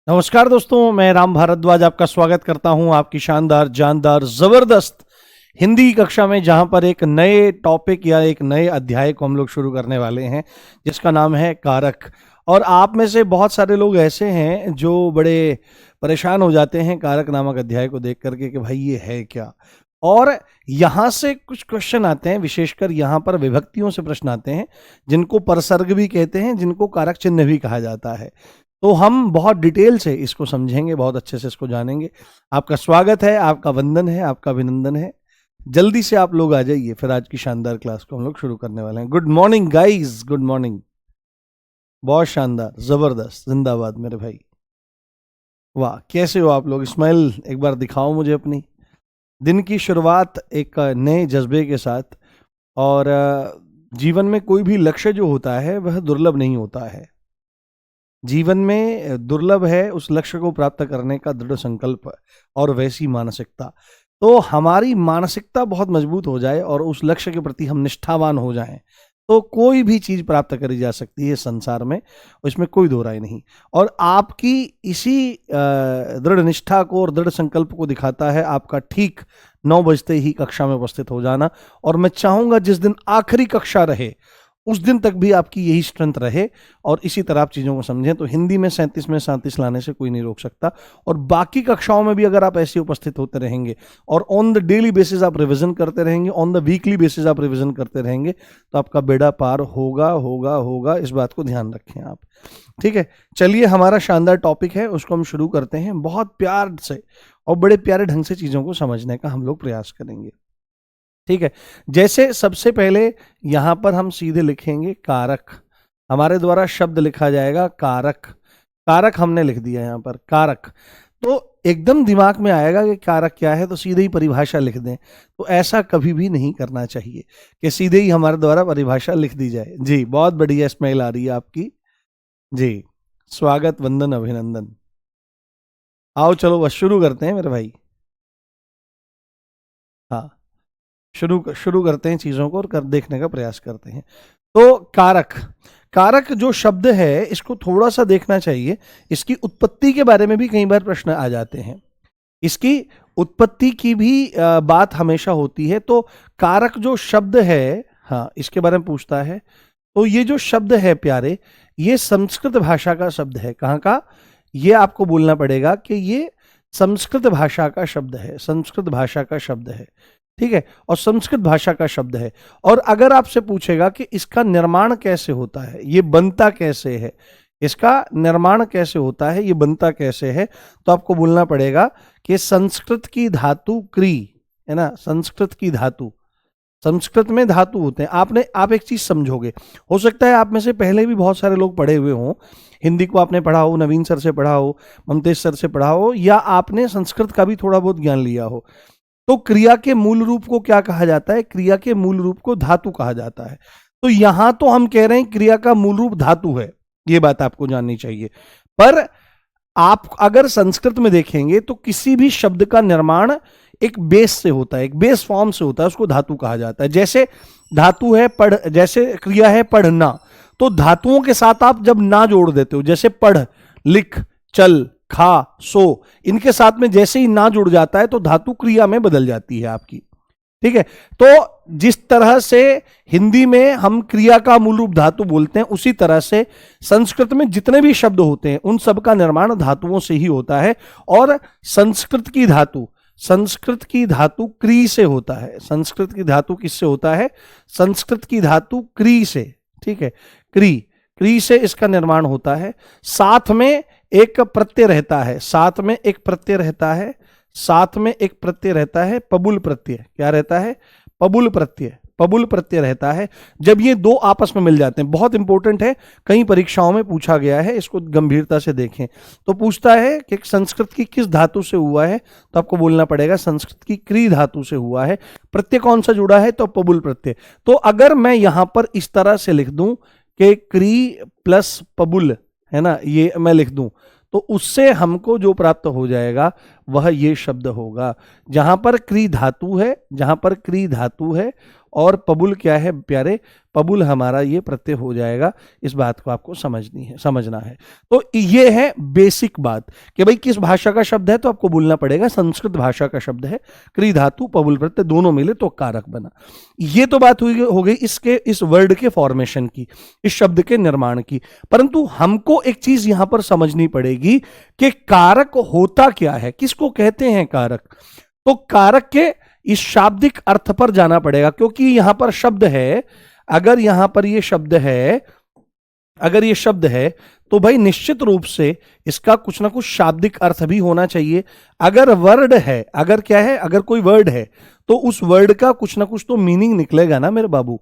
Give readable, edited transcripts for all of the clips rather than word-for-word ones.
नमस्कार दोस्तों, मैं राम भारद्वाज आपका स्वागत करता हूं आपकी शानदार जानदार जबरदस्त हिंदी कक्षा में, जहां पर एक नए टॉपिक या एक नए अध्याय को हम लोग शुरू करने वाले हैं जिसका नाम है कारक। और आप में से बहुत सारे लोग ऐसे हैं जो बड़े परेशान हो जाते हैं कारक नामक अध्याय को देख करके कि भाई ये है क्या। और यहाँ से कुछ क्वेश्चन आते हैं, विशेषकर यहाँ पर विभक्तियों से प्रश्न आते हैं जिनको परसर्ग भी कहते हैं, जिनको कारक चिन्ह भी कहा जाता है। तो हम बहुत डिटेल से इसको समझेंगे, बहुत अच्छे से इसको जानेंगे। आपका स्वागत है, आपका वंदन है, आपका अभिनंदन है। जल्दी से आप लोग आ जाइए, फिर आज की शानदार क्लास को हम लोग शुरू करने वाले हैं। Good morning guys, good morning. बहुत शानदार, जबरदस्त, जिंदाबाद मेरे भाई। वाह, कैसे हो आप लोग? स्माइल एक बार दिखाओ मुझे अपनी। दिन की शुरुआत एक नए जज्बे के साथ। और जीवन में कोई भी लक्ष्य जो होता है वह दुर्लभ नहीं होता है। जीवन में दुर्लभ है उस लक्ष्य को प्राप्त करने का दृढ़ संकल्प और वैसी मानसिकता। तो हमारी मानसिकता बहुत मजबूत हो जाए और उस लक्ष्य के प्रति हम निष्ठावान हो जाएं, तो कोई भी चीज प्राप्त करी जा सकती है संसार में, इसमें कोई दो राय नहीं। और आपकी इसी दृढ़ निष्ठा को और दृढ़ संकल्प को दिखाता है आपका ठीक 9 बजते ही कक्षा में उपस्थित हो जाना। और मैं चाहूंगा जिस दिन आखिरी कक्षा रहे उस दिन तक भी आपकी यही स्ट्रेंथ रहे और इसी तरह आप चीज़ों को समझें। तो हिंदी में 37 में 37 लाने से कोई नहीं रोक सकता। और बाकी कक्षाओं में भी अगर आप ऐसे उपस्थित होते रहेंगे और ऑन द डेली बेसिस आप रिवीजन करते रहेंगे, ऑन द वीकली बेसिस आप रिवीजन करते रहेंगे, तो आपका बेड़ा पार होगा होगा होगा। इस बात को ध्यान रखें आप, ठीक है। चलिए, हमारा शानदार टॉपिक है, उसको हम शुरू करते हैं। बहुत प्यार से और बड़े प्यारे ढंग से चीज़ों को समझने का हम लोग प्रयास करेंगे, ठीक है। जैसे सबसे पहले यहां पर हम सीधे लिखेंगे कारक। हमारे द्वारा शब्द लिखा जाएगा कारक। कारक हमने लिख दिया यहां पर कारक। तो एकदम दिमाग में आएगा कि कारक क्या है, तो सीधे ही परिभाषा लिख दें। तो ऐसा कभी भी नहीं करना चाहिए कि सीधे ही हमारे द्वारा परिभाषा लिख दी जाए। जी, बहुत बढ़िया स्माइल आ रही है आपकी। जी, स्वागत, वंदन, अभिनंदन। आओ चलो बस शुरू करते हैं मेरे भाई। हाँ, शुरू करते हैं चीजों को और देखने का प्रयास करते हैं। तो कारक, कारक जो शब्द है इसको थोड़ा सा देखना चाहिए। इसकी उत्पत्ति के बारे में भी कई बार प्रश्न आ जाते हैं। इसकी उत्पत्ति की भी बात हमेशा होती है। तो कारक जो शब्द है, हाँ, इसके बारे में पूछता है। तो ये जो शब्द है प्यारे, ये संस्कृत भाषा का शब्द है। कहाँ का? ये आपको बोलना पड़ेगा कि ये संस्कृत भाषा का शब्द है, संस्कृत भाषा का शब्द है, ठीक है। और संस्कृत भाषा का शब्द है। और अगर आपसे पूछेगा कि इसका निर्माण कैसे होता है, ये बनता कैसे है, इसका निर्माण कैसे होता है, ये बनता कैसे है, तो आपको बोलना पड़ेगा कि संस्कृत की धातु क्री, है ना। संस्कृत की धातु, संस्कृत में धातु होते हैं। आप एक चीज समझोगे, हो सकता है आप में से पहले भी बहुत सारे लोग पढ़े हुए हों, हिंदी को आपने पढ़ा हो, नवीन सर से पढ़ा हो, ममतेज सर से पढ़ा हो, या आपने संस्कृत का भी थोड़ा बहुत ज्ञान लिया हो। तो क्रिया के मूल रूप को क्या कहा जाता है? क्रिया के मूल रूप को धातु कहा जाता है। तो यहां तो हम कह रहे हैं क्रिया का मूल रूप धातु है, ये बात आपको जाननी चाहिए। पर आप अगर संस्कृत में देखेंगे तो किसी भी शब्द का निर्माण एक बेस से होता है, एक बेस फॉर्म से होता है, उसको धातु कहा जाता है। जैसे धातु है पढ़, जैसे क्रिया है पढ़ना, तो धातुओं के साथ आप जब ना जोड़ देते हो, जैसे पढ़, लिख, चल, खा, सो, इनके साथ में जैसे ही ना जुड़ जाता है तो धातु क्रिया में बदल जाती है आपकी, ठीक है। तो जिस तरह से हिंदी में हम क्रिया का मूल रूप धातु बोलते हैं, उसी तरह से संस्कृत में जितने भी शब्द होते हैं उन सब का निर्माण धातुओं से ही होता है। और संस्कृत की धातु क्री से होता है। संस्कृत की धातु किससे होता है? संस्कृत की धातु क्री से, ठीक है। क्री से इसका निर्माण होता है। साथ में एक प्रत्यय रहता है, साथ में एक प्रत्यय रहता है, साथ में एक प्रत्यय रहता है, पबुल प्रत्यय। क्या रहता है? पबुल प्रत्यय, पबुल प्रत्यय रहता है। जब ये दो आपस में मिल जाते हैं, बहुत इंपॉर्टेंट है, कई परीक्षाओं में पूछा गया है, इसको गंभीरता से देखें। तो पूछता है कि संस्कृत की किस धातु से हुआ है, तो आपको बोलना पड़ेगा संस्कृत की क्री धातु से हुआ है। प्रत्यय कौन सा जुड़ा है? तो पबुल प्रत्यय। तो अगर मैं यहां पर इस तरह से लिख दूं कि क्री प्लस पबुल, है ना, ये मैं लिख दूं, तो उससे हमको जो प्राप्त हो जाएगा वह ये शब्द होगा। जहां पर क्री धातु है, जहां पर क्री धातु है और पबुल क्या है प्यारे, पबुल हमारा ये प्रत्यय हो जाएगा। इस बात को आपको समझना है। तो ये है बेसिक बात कि भाई किस भाषा का शब्द है, तो आपको बोलना पड़ेगा संस्कृत भाषा का शब्द है, क्री धातु पबुल प्रत्यय दोनों मिले तो कारक बना। ये तो बात हो गई इसके, इस वर्ड के फॉर्मेशन की, इस शब्द के निर्माण की। परंतु हमको एक चीज यहां पर समझनी पड़ेगी कि कारक होता क्या है, किसको कहते हैं कारक। तो कारक के इस शाब्दिक अर्थ पर जाना पड़ेगा, क्योंकि यहां पर शब्द है, अगर यहां पर ये शब्द है, अगर ये शब्द है तो भाई निश्चित रूप से इसका कुछ ना कुछ शाब्दिक अर्थ भी होना चाहिए। अगर वर्ड है, अगर क्या है, अगर कोई वर्ड है तो उस वर्ड का कुछ ना कुछ तो मीनिंग निकलेगा ना मेरे बाबू,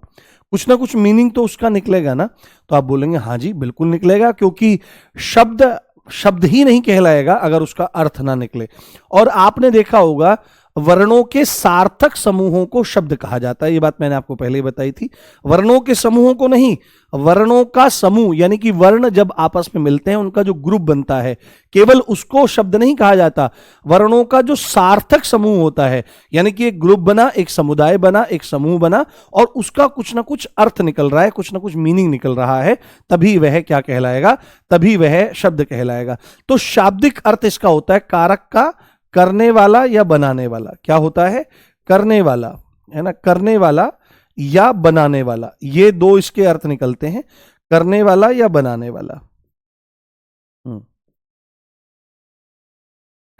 कुछ ना कुछ मीनिंग तो उसका निकलेगा ना। तो आप बोलेंगे हाँ जी बिल्कुल निकलेगा, क्योंकि शब्द शब्द ही नहीं कहलाएगा अगर उसका अर्थ ना निकले। और आपने देखा होगा वर्णों के सार्थक समूहों को शब्द कहा जाता है, ये बात मैंने आपको पहले ही बताई थी। वर्णों के समूहों को नहीं, वर्णों का समूह, यानी कि वर्ण जब आपस में मिलते हैं उनका जो ग्रुप बनता है, केवल उसको शब्द नहीं कहा जाता। वर्णों का जो सार्थक समूह होता है, यानी कि एक ग्रुप बना, एक समुदाय बना, एक समूह बना और उसका कुछ ना कुछ अर्थ निकल रहा है, कुछ ना कुछ मीनिंग निकल रहा है, तभी वह क्या कहलाएगा, तभी वह शब्द कहलाएगा। तो शाब्दिक अर्थ इसका होता है कारक का करने वाला या बनाने वाला। क्या होता है, करने वाला, है ना, करने वाला या बनाने वाला, ये दो इसके अर्थ निकलते हैं, करने वाला या बनाने वाला।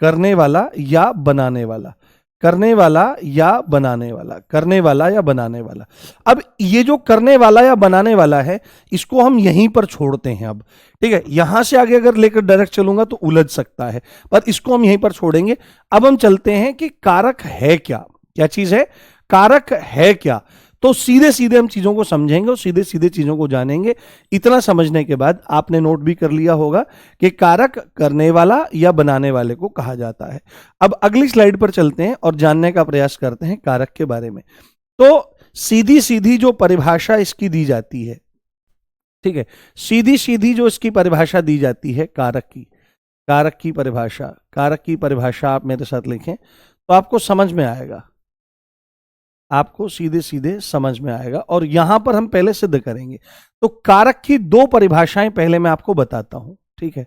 करने वाला या बनाने वाला, करने वाला या बनाने वाला, करने वाला या बनाने वाला। अब ये जो करने वाला या बनाने वाला है इसको हम यहीं पर छोड़ते हैं। अब ठीक है, यहां से आगे अगर लेकर डायरेक्ट चलूंगा तो उलझ सकता है, पर इसको हम यहीं पर छोड़ेंगे। अब हम चलते हैं कि कारक है क्या, क्या चीज है, कारक है क्या। तो सीधे सीधे हम चीजों को समझेंगे और सीधे सीधे चीजों को जानेंगे। इतना समझने के बाद आपने नोट भी कर लिया होगा कि कारक करने वाला या बनाने वाले को कहा जाता है। अब अगली स्लाइड पर चलते हैं और जानने का प्रयास करते हैं कारक के बारे में। तो सीधी सीधी जो परिभाषा इसकी दी जाती है, ठीक है, सीधी सीधी जो इसकी परिभाषा दी जाती है कारक की, कारक की परिभाषा, कारक की परिभाषा आप मेरे साथ लिखें तो आपको समझ में आएगा, आपको सीधे सीधे समझ में आएगा। और यहां पर हम पहले सिद्ध करेंगे। तो कारक की दो परिभाषाएं पहले मैं आपको बताता हूं, ठीक है,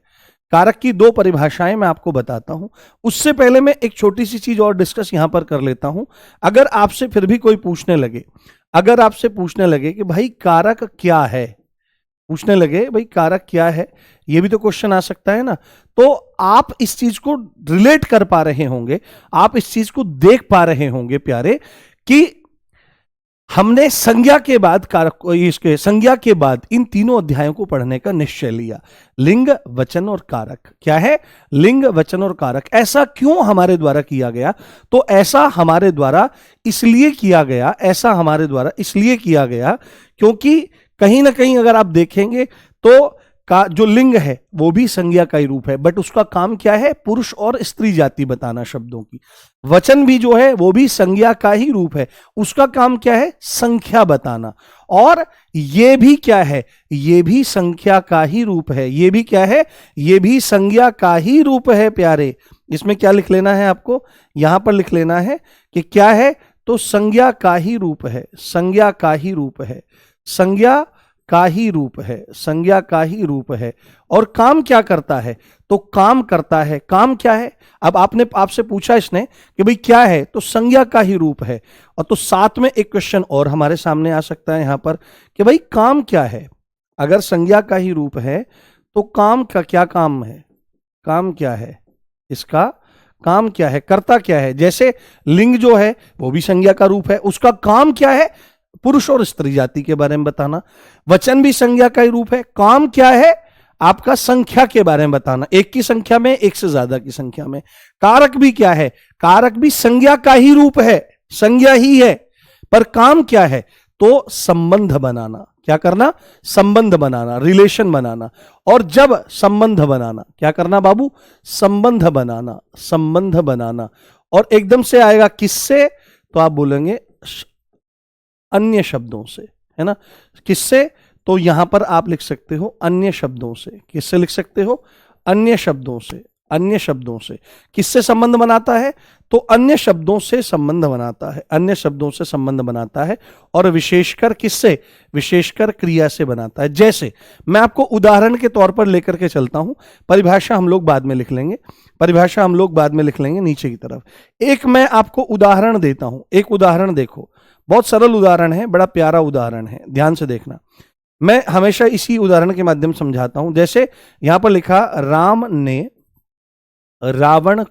कारक की दो परिभाषाएं मैं आपको बताता हूं। उससे पहले मैं एक छोटी सी चीज और डिस्कस यहां पर कर लेता हूं। अगर आपसे फिर भी कोई पूछने लगे, अगर आपसे पूछने लगे कि भाई कारक क्या है, पूछने लगे भाई कारक क्या है, ये भी तो क्वेश्चन आ सकता है ना। तो आप इस चीज को रिलेट कर पा रहे होंगे, आप इस चीज को देख पा रहे होंगे प्यारे, कि हमने संज्ञा के बाद कारक, इसके संज्ञा के बाद इन तीनों अध्यायों को पढ़ने का निश्चय लिया। लिंग, वचन और कारक। क्या है, लिंग, वचन और कारक। ऐसा क्यों हमारे द्वारा किया गया, तो ऐसा हमारे द्वारा इसलिए किया गया, ऐसा हमारे द्वारा इसलिए किया गया क्योंकि कहीं ना कहीं अगर आप देखेंगे तो का जो लिंग है वो भी संज्ञा का ही रूप है, बट उसका काम क्या है, पुरुष और स्त्री जाति बताना शब्दों की। वचन भी जो है वो भी संज्ञा का ही रूप है, उसका काम क्या है, संख्या बताना। और ये भी क्या है, ये भी संख्या का ही रूप है, ये भी क्या है, ये भी संज्ञा का ही रूप है प्यारे। इसमें क्या लिख लेना है आपको, यहां पर लिख लेना है कि क्या है, तो संज्ञा का ही रूप है, संज्ञा का ही रूप है, संज्ञा का ही रूप है, संज्ञा का ही रूप है। और काम क्या करता है, तो काम करता है, काम क्या है। अब आपने आपसे पूछा इसने कि भाई क्या है, तो संज्ञा का ही रूप है। और तो साथ में एक क्वेश्चन और हमारे सामने आ सकता है यहां पर कि भाई काम क्या है। अगर संज्ञा का ही रूप है तो काम का क्या काम है, काम क्या है, इसका काम क्या है, करता क्या है। जैसे लिंग जो है वो भी संज्ञा का रूप है, उसका काम क्या है, पुरुष और स्त्री जाति के बारे में बताना। वचन भी संज्ञा का ही रूप है, काम क्या है, आपका संख्या के बारे में बताना, एक की संख्या में, एक से ज्यादा की संख्या में। कारक भी क्या है, कारक भी संज्ञा का ही रूप है, संज्ञा ही है, पर काम क्या है, तो संबंध बनाना। क्या करना, संबंध बनाना, रिलेशन बनाना। और जब संबंध बनाना, क्या करना बाबू, संबंध बनाना, संबंध बनाना। और एकदम से आएगा किससे, तो आप बोलेंगे अन्य शब्दों से, है ना। किससे, तो यहां पर आप लिख सकते हो अन्य शब्दों से। किससे लिख सकते हो, अन्य शब्दों से, अन्य शब्दों से। किससे संबंध बनाता है? तो अन्य शब्दों से संबंध बनाता है, अन्य शब्दों से संबंध बनाता है। और विशेषकर किससे? विशेषकर क्रिया से बनाता है। जैसे मैं आपको उदाहरण के तौर पर लेकर के चलता हूं, परिभाषा हम लोग बाद में लिख लेंगे, परिभाषा हम लोग बाद में लिख लेंगे नीचे की तरफ। एक मैं आपको उदाहरण देता हूं, एक उदाहरण देखो, बहुत सरल उदाहरण है, बड़ा प्यारा उदाहरण है, ध्यान से देखना। मैं हमेशा इसी उदाहरण के माध्यम से समझाता हूं। जैसे यहां पर लिखा, राम ने रावण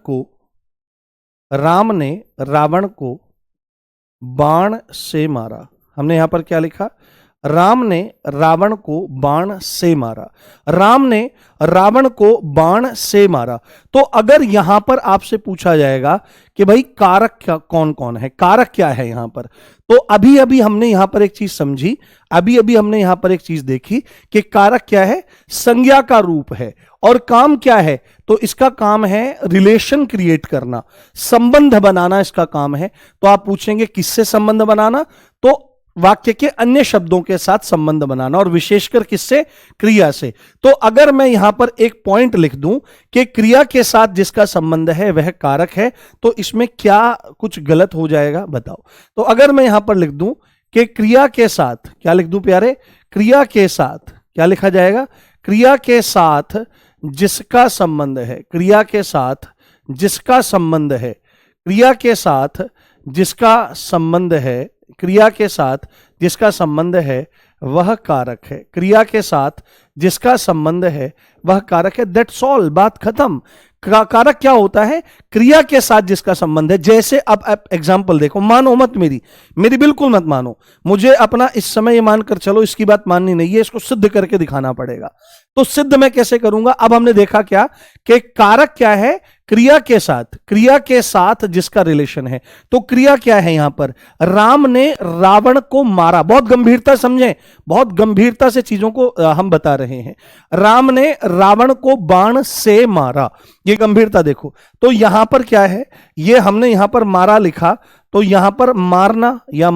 को बाण से मारा। हमने यहां पर क्या लिखा? राम ने रावण को बाण से मारा। राम ने रावण को बाण से मारा। तो अगर यहां पर आपसे पूछा जाएगा कि भाई कारक क्या कौन कौन है, कारक क्या है यहां पर, तो अभी अभी हमने यहां पर एक चीज समझी, अभी अभी हमने यहां पर एक चीज देखी कि कारक क्या है? संज्ञा का रूप है। और काम क्या है? तो इसका काम है रिलेशन क्रिएट करना, संबंध बनाना इसका काम है। तो आप पूछेंगे किससे संबंध बनाना? तो वाक्य के अन्य शब्दों के साथ संबंध बनाना, और विशेषकर किससे? क्रिया से। तो अगर मैं यहां पर एक पॉइंट लिख दूं कि क्रिया के साथ जिसका संबंध है वह कारक है, तो इसमें क्या कुछ गलत हो जाएगा? बताओ। तो अगर मैं यहां पर लिख दूं कि क्रिया के साथ, क्या लिख दूं प्यारे? क्रिया के साथ क्या लिखा जाएगा? क्रिया के साथ जिसका संबंध है, क्रिया के साथ जिसका संबंध है, क्रिया के साथ जिसका संबंध है, क्रिया के साथ जिसका संबंध है वह कारक है। क्रिया के साथ जिसका संबंध है वह कारक है। दैट्स ऑल, बात खत्म। कारक क्या होता है? क्रिया के साथ जिसका संबंध है। जैसे अब आप एग्जांपल देखो, मानो मत, मेरी बिल्कुल मत मानो, मुझे अपना इस समय ये मानकर चलो इसकी बात माननी नहीं है, इसको सिद्ध करके दिखाना पड़ेगा। तो सिद्ध मैं कैसे करूंगा? अब हमने देखा क्या कि कारक क्या है? क्रिया के साथ, क्रिया के साथ जिसका रिलेशन है। तो क्रिया क्या है यहां पर? राम ने रावण को मारा। बहुत गंभीरता समझें, बहुत गंभीरता से चीजों को हम बता रहे हैं। राम ने रावण को बाण से मारा, ये गंभीरता देखो। तो यहां पर क्या है? ये हमने यहां पर मारा लिखा, तो यहां पर मारना या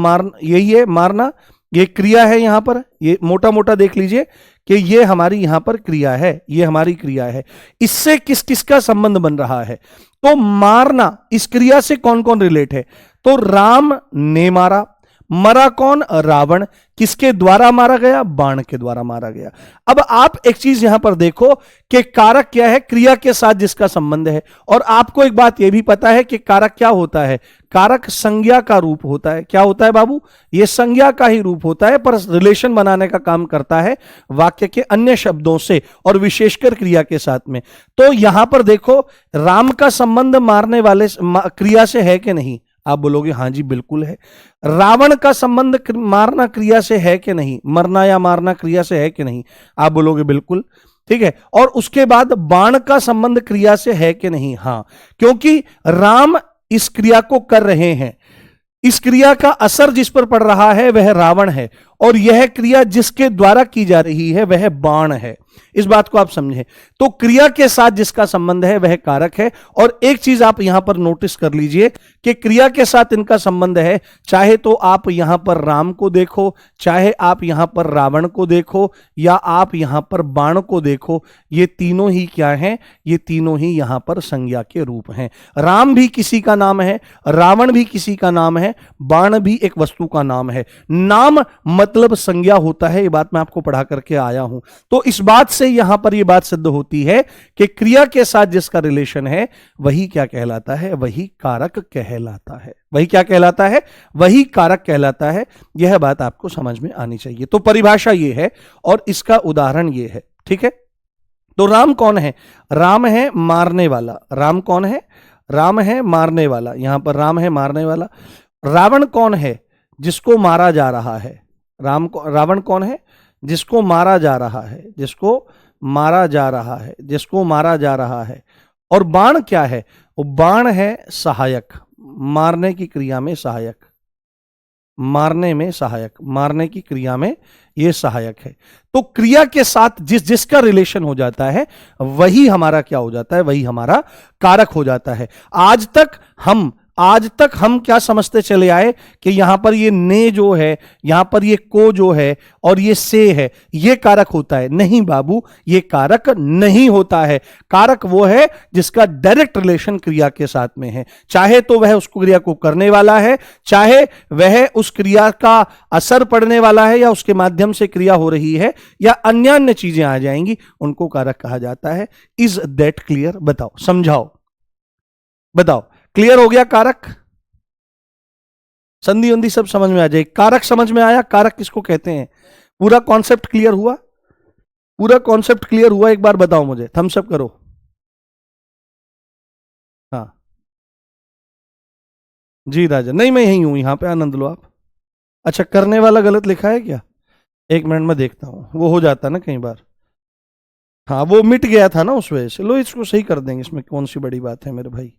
यही है मारना, ये क्रिया है। यहां पर ये मोटा मोटा देख लीजिए कि ये हमारी यहां पर क्रिया है, ये हमारी क्रिया है। इससे किस किस का संबंध बन रहा है? तो मारना, इस क्रिया से कौन कौन रिलेट है? तो राम ने मारा, मरा कौन? रावण। किसके द्वारा मारा गया? बाण के द्वारा मारा गया। अब आप एक चीज यहां पर देखो कि कारक क्या है? क्रिया के साथ जिसका संबंध है। और आपको एक बात यह भी पता है कि कारक क्या होता है? कारक संज्ञा का रूप होता है। क्या होता है बाबू? यह संज्ञा का ही रूप होता है, पर रिलेशन बनाने का काम करता है वाक्य के अन्य शब्दों से और विशेषकर क्रिया के साथ में। तो यहां पर देखो, राम का संबंध मारने वाले क्रिया से है कि नहीं? आप बोलोगे हां जी बिल्कुल है। रावण का संबंध मारना क्रिया से है कि नहीं? मरना या मारना क्रिया से है कि नहीं? आप बोलोगे बिल्कुल, ठीक है। और उसके बाद बाण का संबंध क्रिया से है कि नहीं? हां, क्योंकि राम इस क्रिया को कर रहे हैं, इस क्रिया का असर जिस पर पड़ रहा है वह रावण है, और यह क्रिया जिसके द्वारा की जा रही है वह बाण है। इस बात को आप समझें। तो क्रिया के साथ जिसका संबंध है वह कारक है। और एक चीज आप यहां पर नोटिस कर लीजिए कि क्रिया के साथ इनका संबंध है, चाहे तो आप यहां पर राम को देखो, चाहे आप यहां पर रावण को देखो, या आप यहां पर बाण को देखो, ये तीनों ही क्या हैं? ये तीनों ही यहां पर संज्ञा के रूप हैं। राम भी किसी का नाम है, रावण भी किसी का नाम है, बाण भी एक वस्तु का नाम है। नाम मतलब संज्ञा होता है, ये बात मैं आपको पढ़ा करके आया हूं। तो इस बात से यहां पर यह बात सिद्ध होती है कि क्रिया के साथ जिसका रिलेशन है वही क्या कहलाता है? वही कारक कहलाता है। वही क्या कहलाता है? वही कारक कहलाता है। यह बात आपको समझ में आनी चाहिए। तो परिभाषा यह है और इसका उदाहरण यह है, ठीक है। तो राम कौन है? राम है मारने वाला। राम कौन है? राम है मारने वाला। यहां पर राम है मारने वाला। रावण कौन है? जिसको मारा जा रहा है। रावण कौन है? जिसको मारा जा रहा है, जिसको मारा जा रहा है, जिसको मारा जा रहा है। और बाण क्या है? वो बाण है सहायक, मारने की क्रिया में सहायक, मारने में सहायक, मारने की क्रिया में यह सहायक है। तो क्रिया के साथ जिसका रिलेशन हो जाता है वही हमारा क्या हो जाता है? वही हमारा कारक हो जाता है। आज तक हम आज तक हम क्या समझते चले आए कि यहां पर ये ने जो है, यहां पर ये को जो है और ये से है, ये कारक होता है। नहीं बाबू, ये कारक नहीं होता है। कारक वो है जिसका डायरेक्ट रिलेशन क्रिया के साथ में है, चाहे तो वह उस क्रिया को करने वाला है, चाहे वह उस क्रिया का असर पड़ने वाला है, या उसके माध्यम से क्रिया हो रही है, या अन्य अन्य चीजें आ जाएंगी, उनको कारक कहा जाता है। Is that clear? बताओ, समझाओ, बताओ। क्लियर हो गया कारक? संधि वंधि सब समझ में आ जाए। कारक समझ में आया? कारक किसको कहते हैं? पूरा कॉन्सेप्ट क्लियर हुआ? पूरा कॉन्सेप्ट क्लियर हुआ? एक बार बताओ मुझे, थम्स अप करो। हाँ जी राजा, नहीं मैं यही हूं, यहां पे आनंद लो आप। अच्छा, करने वाला गलत लिखा है क्या? एक मिनट में देखता हूं, वो हो जाता है ना कई बार। हाँ, वो मिट गया था ना उस वजह से। लो, इसको सही कर देंगे, इसमें कौन सी बड़ी बात है मेरे भाई।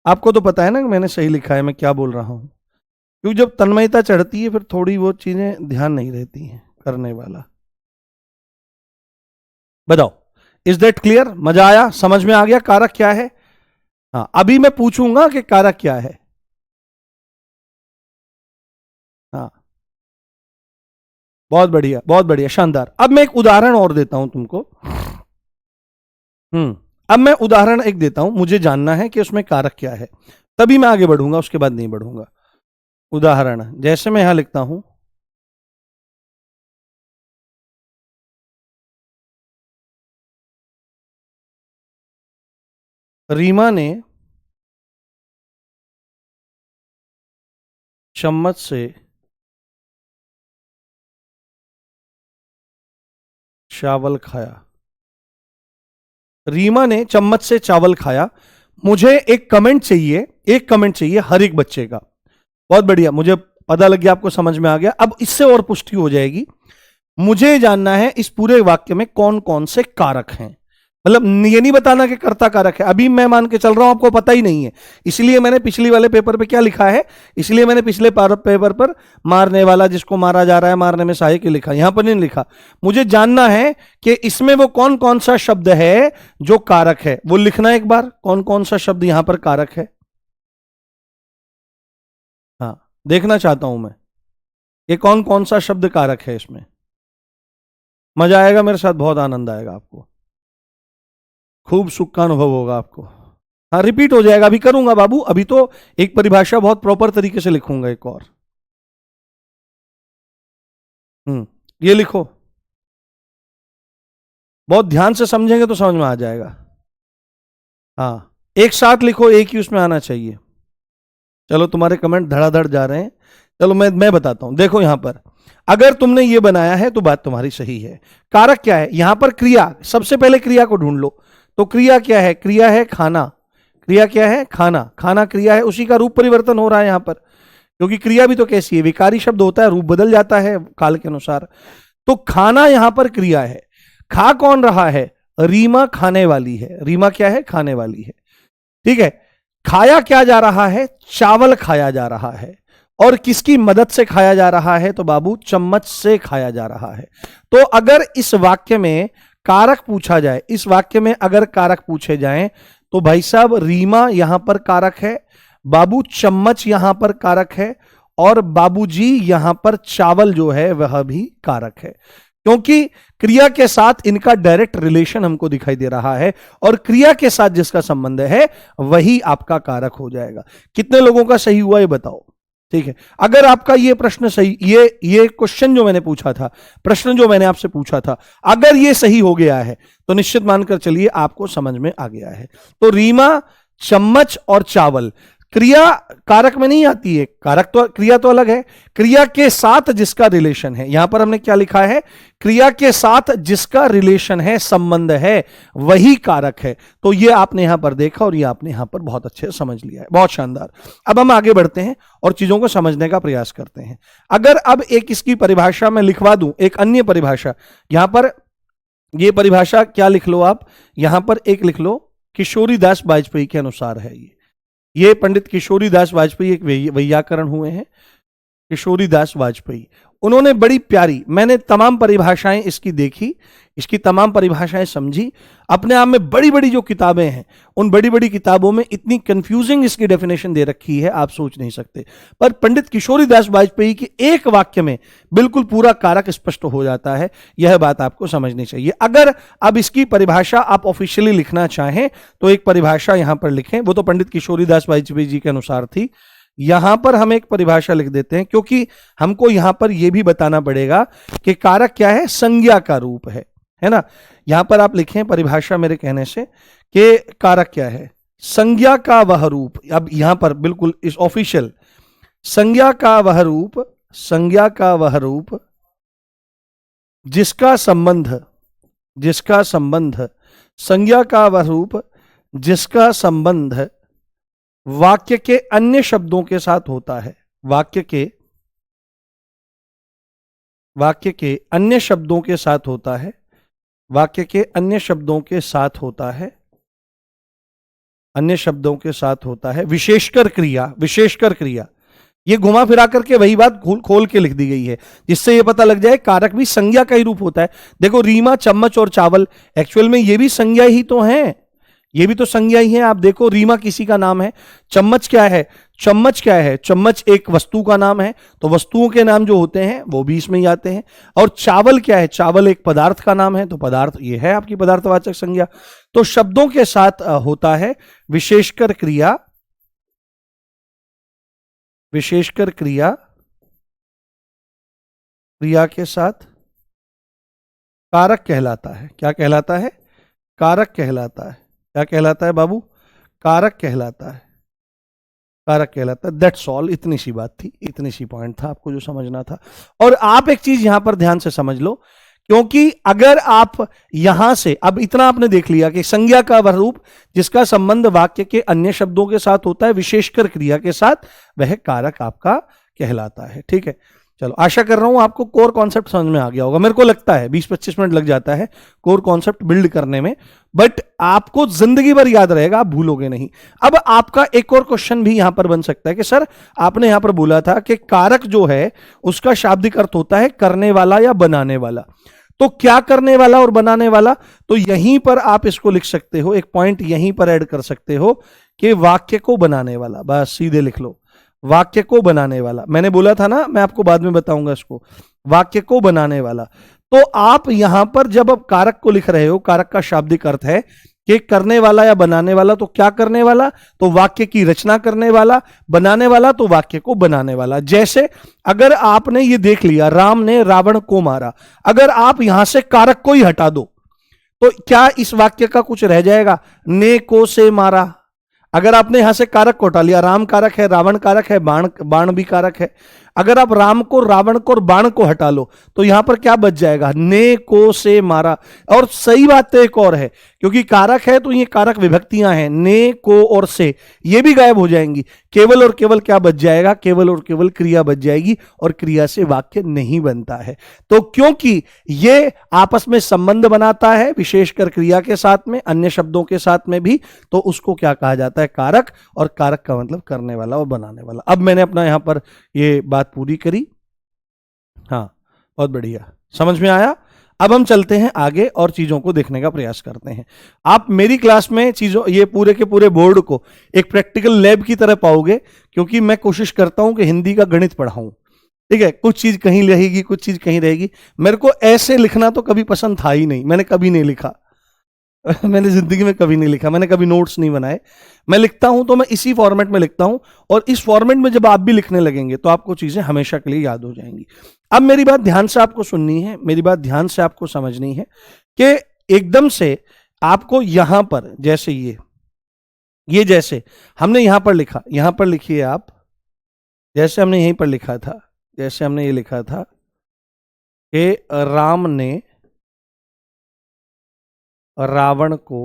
आपको तो पता है ना कि मैंने सही लिखा है, मैं क्या बोल रहा हूं। क्योंकि जब तन्मयता चढ़ती है फिर थोड़ी वो चीजें ध्यान नहीं रहती हैं। करने वाला, बताओ। Is that clear? मजा आया? समझ में आ गया कारक क्या है? हाँ, अभी मैं पूछूंगा कि कारक क्या है। हाँ, बहुत बढ़िया, बहुत बढ़िया, शानदार। अब मैं एक उदाहरण और देता हूं तुमको। अब मैं उदाहरण एक देता हूं, मुझे जानना है कि उसमें कारक क्या है, तभी मैं आगे बढ़ूंगा, उसके बाद नहीं बढ़ूंगा। उदाहरण जैसे मैं यहां लिखता हूं, रीमा ने चम्मच से चावल खाया। रीमा ने चम्मच से चावल खाया। मुझे एक कमेंट चाहिए, एक कमेंट चाहिए हर एक बच्चे का। बहुत बढ़िया, मुझे पता लग गया, आपको समझ में आ गया। अब इससे और पुष्टि हो जाएगी। मुझे जानना है इस पूरे वाक्य में कौन कौन से कारक हैं। मतलब ये नहीं बताना कि कर्ता कारक है, अभी मैं मान के चल रहा हूं आपको पता ही नहीं है। इसलिए मैंने पिछली वाले पेपर पे क्या लिखा है, इसलिए मैंने पिछले पेपर पर मारने वाला जिसको मारा जा रहा है, मारने में सहायक लिखा, यहां पर नहीं लिखा। मुझे जानना है कि इसमें वो कौन कौन सा शब्द है जो कारक है, वो लिखना एक बार। कौन कौन सा शब्द यहां पर कारक है? हाँ, देखना चाहता हूं मैं, ये कौन कौन सा शब्द कारक है इसमें। मजा आएगा मेरे साथ, बहुत आनंद आएगा आपको, खूब सुख का अनुभव होगा आपको। हाँ, रिपीट हो जाएगा, अभी करूंगा बाबू। अभी तो एक परिभाषा बहुत प्रॉपर तरीके से लिखूंगा एक और। ये लिखो, बहुत ध्यान से समझेंगे तो समझ में आ जाएगा। हाँ, एक साथ लिखो, एक ही उसमें आना चाहिए। चलो, तुम्हारे कमेंट धड़ाधड़ जा रहे हैं। चलो मैं बताता हूं। देखो यहां पर अगर तुमने ये बनाया है तो बात तुम्हारी सही है। कारक क्या है यहां पर? क्रिया। सबसे पहले क्रिया को ढूंढ लो। तो क्रिया क्या है? क्रिया है खाना। क्रिया क्या है? खाना। खाना क्रिया है, उसी का रूप परिवर्तन हो रहा है यहां पर, क्योंकि क्रिया भी तो कैसी है, विकारी शब्द होता है, रूप बदल जाता है काल के अनुसार। तो खाना यहां पर क्रिया है। खा कौन रहा है? रीमा खाने वाली है। रीमा क्या है? खाने वाली है। ठीक है। खाया क्या जा रहा है? चावल खाया जा रहा है। और किसकी मदद से खाया जा रहा है? तो बाबू, चम्मच से खाया जा रहा है। तो अगर इस वाक्य में कारक पूछा जाए, इस वाक्य में अगर कारक पूछे जाएं, तो भाई साहब रीमा यहां पर कारक है, बाबू चम्मच यहां पर कारक है, और बाबूजी यहां पर चावल जो है वह भी कारक है। क्योंकि क्रिया के साथ इनका डायरेक्ट रिलेशन हमको दिखाई दे रहा है, और क्रिया के साथ जिसका संबंध है वही आपका कारक हो जाएगा। कितने लोगों का सही हुआ ये बताओ? ठीक है। अगर आपका ये प्रश्न सही, ये क्वेश्चन जो मैंने पूछा था, प्रश्न जो मैंने आपसे पूछा था, अगर ये सही हो गया है तो निश्चित मानकर चलिए आपको समझ में आ गया है। तो रीमा, चम्मच और चावल क्रिया कारक में नहीं आती है। कारक तो, क्रिया तो अलग है। क्रिया के साथ जिसका रिलेशन है, यहां पर हमने क्या लिखा है? क्रिया के साथ जिसका रिलेशन है, संबंध है, वही कारक है। तो ये आपने यहां पर देखा और ये आपने यहां पर बहुत अच्छे से समझ लिया है। बहुत शानदार। अब हम आगे बढ़ते हैं और चीजों को समझने का प्रयास करते हैं। अगर अब एक इसकी परिभाषा मैं लिखवा दूं, एक अन्य परिभाषा यहां पर, यह परिभाषा क्या लिख लो आप यहां पर? एक लिख लो, किशोरी दास वाजपेयी के अनुसार है ये पंडित किशोरी दास वाजपेयी एक वैयाकरण हुए हैं, किशोरी दास वाजपेयी। उन्होंने बड़ी प्यारी, मैंने तमाम परिभाषाएं इसकी देखी, इसकी तमाम परिभाषाएं समझी। अपने आप में बड़ी बड़ी जो किताबें हैं, उन बड़ी बड़ी किताबों में इतनी कंफ्यूजिंग इसकी डेफिनेशन दे रखी है, आप सोच नहीं सकते। पर पंडित किशोरीदास वाजपेयी के एक वाक्य में बिल्कुल पूरा कारक स्पष्ट हो जाता है। यह बात आपको समझनी चाहिए। अगर अब इसकी परिभाषा आप ऑफिशियली लिखना चाहें तो एक परिभाषा यहां पर लिखें, वो तो पंडित किशोरीदास वाजपेयी जी के अनुसार थी। यहां पर हम एक परिभाषा लिख देते हैं, क्योंकि हमको यहां पर यह भी बताना पड़ेगा कि कारक क्या है, संज्ञा का रूप है ना। यहां पर आप लिखें परिभाषा मेरे कहने से कि कारक क्या है, संज्ञा का वह रूप। अब यहां पर बिल्कुल इस ऑफिशियल, संज्ञा का वह रूप, संज्ञा का वह रूप जिसका संबंध, संज्ञा का वह रूप जिसका संबंध वाक्य के अन्य शब्दों के साथ होता है, वाक्य के अन्य शब्दों के साथ होता है, वाक्य के अन्य शब्दों के साथ होता है, अन्य शब्दों के साथ होता है। विशेषकर क्रिया, विशेषकर क्रिया, ये घुमा फिरा करके वही बात खोल के लिख दी गई है, जिससे ये पता लग जाए कारक भी संज्ञा का ही रूप होता है। देखो रीमा, चम्मच और चावल, एक्चुअल में ये भी संज्ञा ही तो हैं, ये भी तो संज्ञा ही है। आप देखो रीमा किसी का नाम है, चम्मच क्या है, चम्मच क्या है, चम्मच एक वस्तु का नाम है, तो वस्तुओं के नाम जो होते हैं वो भी इसमें ही आते हैं। और चावल क्या है, चावल एक पदार्थ का नाम है, तो पदार्थ ये है आपकी पदार्थवाचक संज्ञा। तो शब्दों के साथ होता है विशेषकर क्रिया, विशेषकर क्रिया, क्रिया के साथ कारक कहलाता है। क्या कहलाता है, कारक कहलाता है। क्या कहलाता है बाबू, कारक कहलाता है, कारक कहलाता है। दैट्स ऑल, इतनी सी बात थी, इतनी सी पॉइंट था आपको जो समझना था। और आप एक चीज यहां पर ध्यान से समझ लो, क्योंकि अगर आप यहां से, अब इतना आपने देख लिया कि संज्ञा का वह रूप जिसका संबंध वाक्य के अन्य शब्दों के साथ होता है विशेषकर क्रिया के साथ, वह कारक आपका कहलाता है। ठीक है, चलो आशा कर रहा हूं आपको कोर कॉन्सेप्ट समझ में आ गया होगा। मेरे को लगता है 20-25 मिनट लग जाता है कोर कॉन्सेप्ट बिल्ड करने में, बट आपको जिंदगी भर याद रहेगा, आप भूलोगे नहीं। अब आपका एक और क्वेश्चन भी यहां पर बन सकता है कि सर आपने यहां पर बोला था कि कारक जो है उसका शाब्दिक अर्थ होता है करने वाला या बनाने वाला, तो क्या करने वाला और बनाने वाला, तो यहीं पर आप इसको लिख सकते हो, एक पॉइंट यहीं पर ऐड कर सकते हो कि वाक्य को बनाने वाला, बस सीधे लिख लो वाक्य को बनाने वाला। मैंने बोला था ना, मैं आपको बाद में बताऊंगा इसको, वाक्य को बनाने वाला। तो आप यहां पर जब अब कारक को लिख रहे हो, कारक का शाब्दिक अर्थ है कि करने वाला या बनाने वाला, तो क्या करने वाला, तो वाक्य की रचना करने वाला, बनाने वाला तो वाक्य को बनाने वाला। जैसे अगर आपने ये देख लिया राम ने रावण को मारा, अगर आप यहां से कारक को ही हटा दो तो क्या इस वाक्य का कुछ रह जाएगा, ने को से मारा। अगर आपने यहां से कारक को हटा लिया, राम कारक है, रावण कारक है, बाण भी कारक है, अगर आप राम को, रावण को और बाण को हटा लो तो यहां पर क्या बच जाएगा, ने को से मारा। और सही बात तो एक और है, क्योंकि कारक है तो ये कारक विभक्तियां हैं, ने को और से, ये भी गायब हो जाएंगी, केवल और केवल क्या बच जाएगा, केवल और केवल क्रिया बच जाएगी, और क्रिया से वाक्य नहीं बनता है। तो क्योंकि ये आपस में संबंध बनाता है विशेषकर क्रिया के साथ में, अन्य शब्दों के साथ में भी, तो उसको क्या कहा जाता है, कारक। और कारक का मतलब करने वाला और बनाने वाला। अब मैंने अपना यहां पर ये बात पूरी करी, हाँ बहुत बढ़िया, समझ में आया। अब हम चलते हैं आगे और चीजों को देखने का प्रयास करते हैं। आप मेरी क्लास में चीजों, ये पूरे के पूरे बोर्ड को एक प्रैक्टिकल लैब की तरह पाओगे, क्योंकि मैं कोशिश करता हूं कि हिंदी का गणित पढ़ाऊं। ठीक है, कुछ चीज कहीं रहेगी, कुछ चीज कहीं रहेगी। मेरे को ऐसे लिखना तो कभी पसंद था ही नहीं, मैंने कभी नहीं लिखा मैंने जिंदगी में कभी नहीं लिखा, मैंने कभी नोट्स नहीं बनाए। मैं लिखता हूं तो मैं इसी फॉर्मेट में लिखता हूं, और इस फॉर्मेट में जब आप भी लिखने लगेंगे तो आपको चीजें हमेशा के लिए याद हो जाएंगी। अब मेरी बात ध्यान से आपको सुननी है, मेरी बात ध्यान से आपको समझनी है कि एकदम से आपको यहां पर, जैसे ये जैसे हमने यहां पर लिखा, यहां पर लिखिए आप, जैसे हमने यहीं पर लिखा था, जैसे हमने ये लिखा था कि राम ने रावण को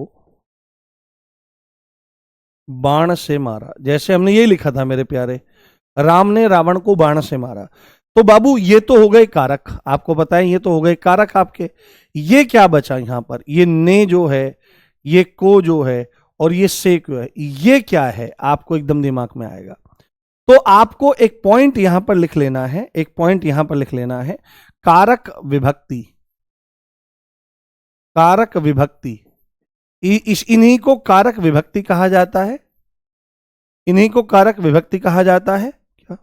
बाण से मारा, जैसे हमने ये लिखा था मेरे प्यारे, राम ने रावण को बाण से मारा। तो बाबू ये तो हो गए कारक, आपको पता है ये तो हो गए कारक आपके। ये क्या बचा यहां पर, ये ने जो है, ये को जो है, और ये से क्यों है, ये क्या है, आपको एकदम दिमाग में आएगा। तो आपको एक पॉइंट यहां पर लिख लेना है, एक पॉइंट यहां पर लिख लेना है, कारक विभक्ति, कारक विभक्ति, इन्हीं को कारक विभक्ति कहा जाता है, इन्हीं को कारक विभक्ति कहा जाता है क्या?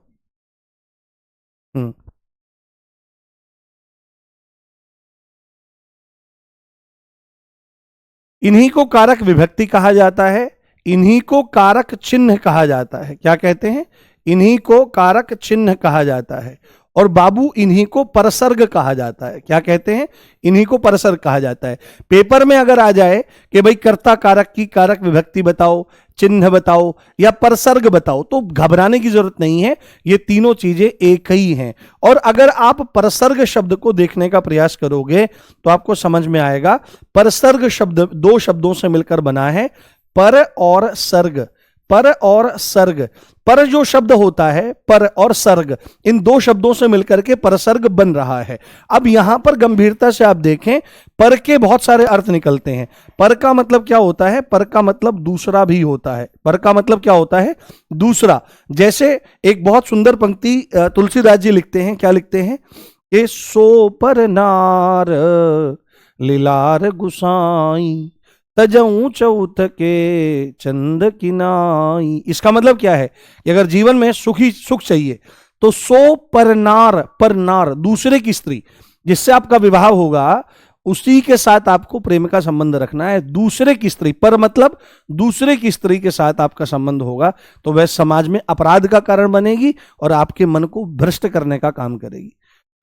इन्हीं को कारक विभक्ति कहा जाता है, इन्हीं को कारक चिन्ह कहा जाता है। क्या कहते हैं? इन्हीं को कारक चिन्ह कहा जाता है। और बाबू इन्हीं को परसर्ग कहा जाता है। क्या कहते हैं? इन्हीं को परसर्ग कहा जाता है। पेपर में अगर आ जाए कि भाई कर्ता कारक की कारक विभक्ति बताओ, चिन्ह बताओ या परसर्ग बताओ, तो घबराने की जरूरत नहीं है, ये तीनों चीजें एक ही हैं। और अगर आप परसर्ग शब्द को देखने का प्रयास करोगे तो आपको समझ में आएगा, परसर्ग शब्द दो शब्दों से मिलकर बना है, पर और सर्ग। पर और सर्ग, पर जो शब्द होता है, पर और सर्ग, इन दो शब्दों से मिलकर के परसर्ग बन रहा है। अब यहां पर गंभीरता से आप देखें, पर के बहुत सारे अर्थ निकलते हैं। पर का मतलब क्या होता है? पर का मतलब दूसरा भी होता है। पर का मतलब क्या होता है? दूसरा। जैसे एक बहुत सुंदर पंक्ति तुलसीदास जी लिखते हैं। क्या लिखते हैं? कि सो पर नार लीलार गुसाई, तजऊ चौथ के चंद किनाई। इसका मतलब क्या है कि अगर जीवन में सुख चाहिए तो सो पर नार दूसरे की स्त्री जिससे आपका विवाह होगा, उसी के साथ आपको प्रेम का संबंध रखना है। दूसरे की स्त्री, पर मतलब दूसरे की स्त्री के साथ आपका संबंध होगा तो वह समाज में अपराध का कारण बनेगी और आपके मन को भ्रष्ट करने का काम करेगी।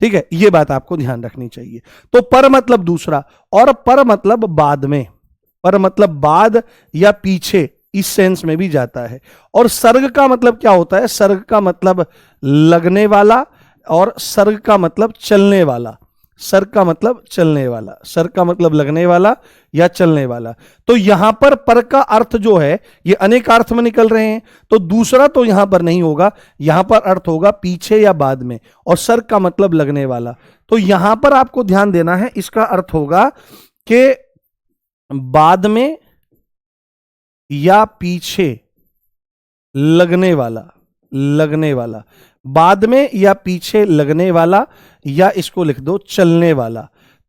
ठीक है, यह बात आपको ध्यान रखनी चाहिए। तो पर मतलब दूसरा, और पर मतलब बाद में, पर मतलब बाद या पीछे, इस सेंस में भी जाता है। और सर्ग का मतलब क्या होता है? सर्ग का मतलब लगने वाला, और सर्ग का मतलब चलने वाला। सर्ग का मतलब चलने वाला, सर्ग का मतलब लगने वाला या चलने वाला। तो यहां पर का अर्थ जो है ये अनेक अर्थ में निकल रहे हैं, तो दूसरा तो यहां पर नहीं होगा, यहां पर अर्थ होगा पीछे या बाद में। और सर्ग का मतलब लगने वाला, तो यहां पर आपको ध्यान देना है, इसका अर्थ होगा कि बाद में या पीछे लगने वाला, लगने वाला, बाद में या पीछे लगने वाला, या इसको लिख दो चलने वाला।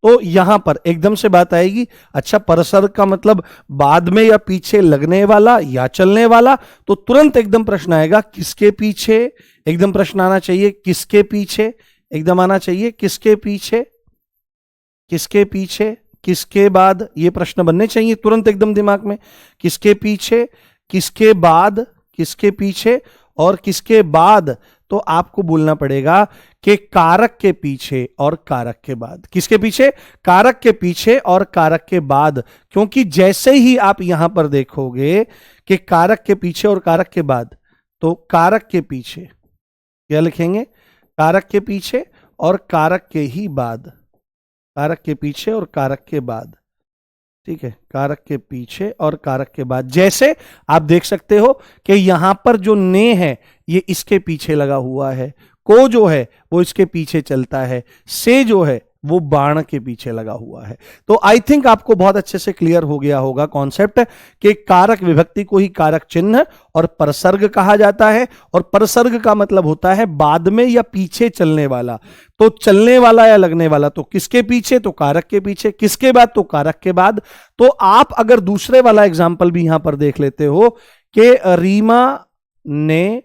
तो यहां पर एकदम से बात आएगी, अच्छा परसर्ग का मतलब बाद में या पीछे लगने वाला या चलने वाला, तो तुरंत एकदम प्रश्न आएगा किसके पीछे। एकदम प्रश्न आना चाहिए किसके पीछे, एकदम आना चाहिए किसके पीछे, किसके पीछे, किसके बाद, ये प्रश्न बनने चाहिए तुरंत एकदम दिमाग में। किसके पीछे, किसके बाद, किसके पीछे और किसके बाद, तो आपको बोलना पड़ेगा कि कारक के पीछे और कारक के बाद। किसके पीछे? कारक के पीछे और कारक के बाद। क्योंकि जैसे ही आप यहां पर देखोगे कि कारक के पीछे और कारक के बाद, तो कारक के पीछे क्या लिखेंगे? कारक के पीछे और कारक के ही बाद, कारक के पीछे और कारक के बाद। ठीक है, कारक के पीछे और कारक के बाद। जैसे आप देख सकते हो कि यहां पर जो ने है ये इसके पीछे लगा हुआ है, को जो है वो इसके पीछे चलता है, से जो है वो बाण के पीछे लगा हुआ है। तो आई थिंक आपको बहुत अच्छे से क्लियर हो गया होगा कॉन्सेप्ट कि कारक विभक्ति को ही कारक चिन्ह और परसर्ग कहा जाता है। और परसर्ग का मतलब होता है बाद में या पीछे चलने वाला। तो चलने वाला या लगने वाला, तो किसके पीछे? तो कारक के पीछे। किसके बाद? तो कारक के बाद। तो आप अगर दूसरे वाला एग्जाम्पल भी यहां पर देख लेते हो कि रीमा ने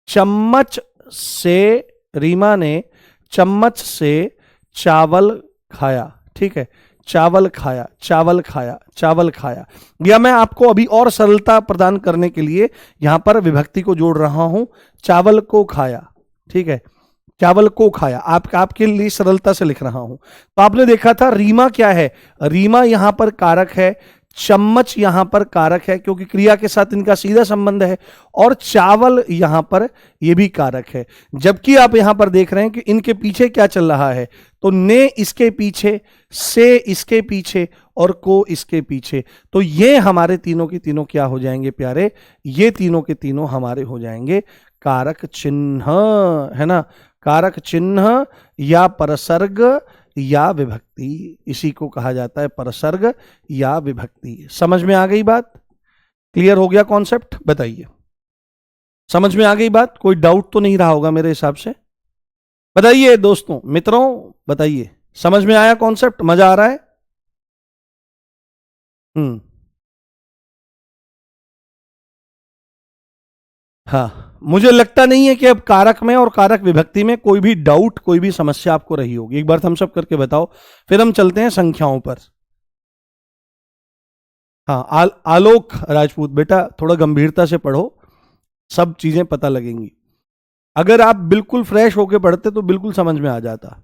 चम्मच से, रीमा ने चम्मच से चावल खाया। ठीक है, चावल खाया, चावल खाया, चावल खाया। या मैं आपको अभी और सरलता प्रदान करने के लिए यहां पर विभक्ति को जोड़ रहा हूं, चावल को खाया। ठीक है, चावल को खाया, आपके लिए सरलता से लिख रहा हूं। तो आपने देखा था रीमा क्या है? रीमा यहां पर कारक है, चम्मच यहां पर कारक है क्योंकि क्रिया के साथ इनका सीधा संबंध है, और चावल यहां पर ये भी कारक है। जबकि आप यहां पर देख रहे हैं कि इनके पीछे क्या चल रहा है, तो ने इसके पीछे, से इसके पीछे और को इसके पीछे। तो ये हमारे तीनों की तीनों क्या हो जाएंगे प्यारे? ये तीनों के तीनों हमारे हो जाएंगे कारक चिन्ह, है ना? कारक चिन्ह या परसर्ग या विभक्ति, इसी को कहा जाता है परसर्ग या विभक्ति। समझ में आ गई बात? क्लियर हो गया कॉन्सेप्ट? बताइए। समझ में आ गई बात? कोई डाउट तो नहीं रहा होगा मेरे हिसाब से। बताइए दोस्तों, मित्रों, बताइए, समझ में आया कॉन्सेप्ट? मजा आ रहा है? हम्म। हाँ, मुझे लगता नहीं है कि अब कारक में और कारक विभक्ति में कोई भी डाउट, कोई भी समस्या आपको रही होगी। एक बार थम्स अप करके बताओ, फिर हम चलते हैं संख्याओं पर। हाँ, आलोक राजपूत बेटा, थोड़ा गंभीरता से पढ़ो, सब चीजें पता लगेंगी। अगर आप बिल्कुल फ्रेश होके पढ़ते तो बिल्कुल समझ में आ जाता।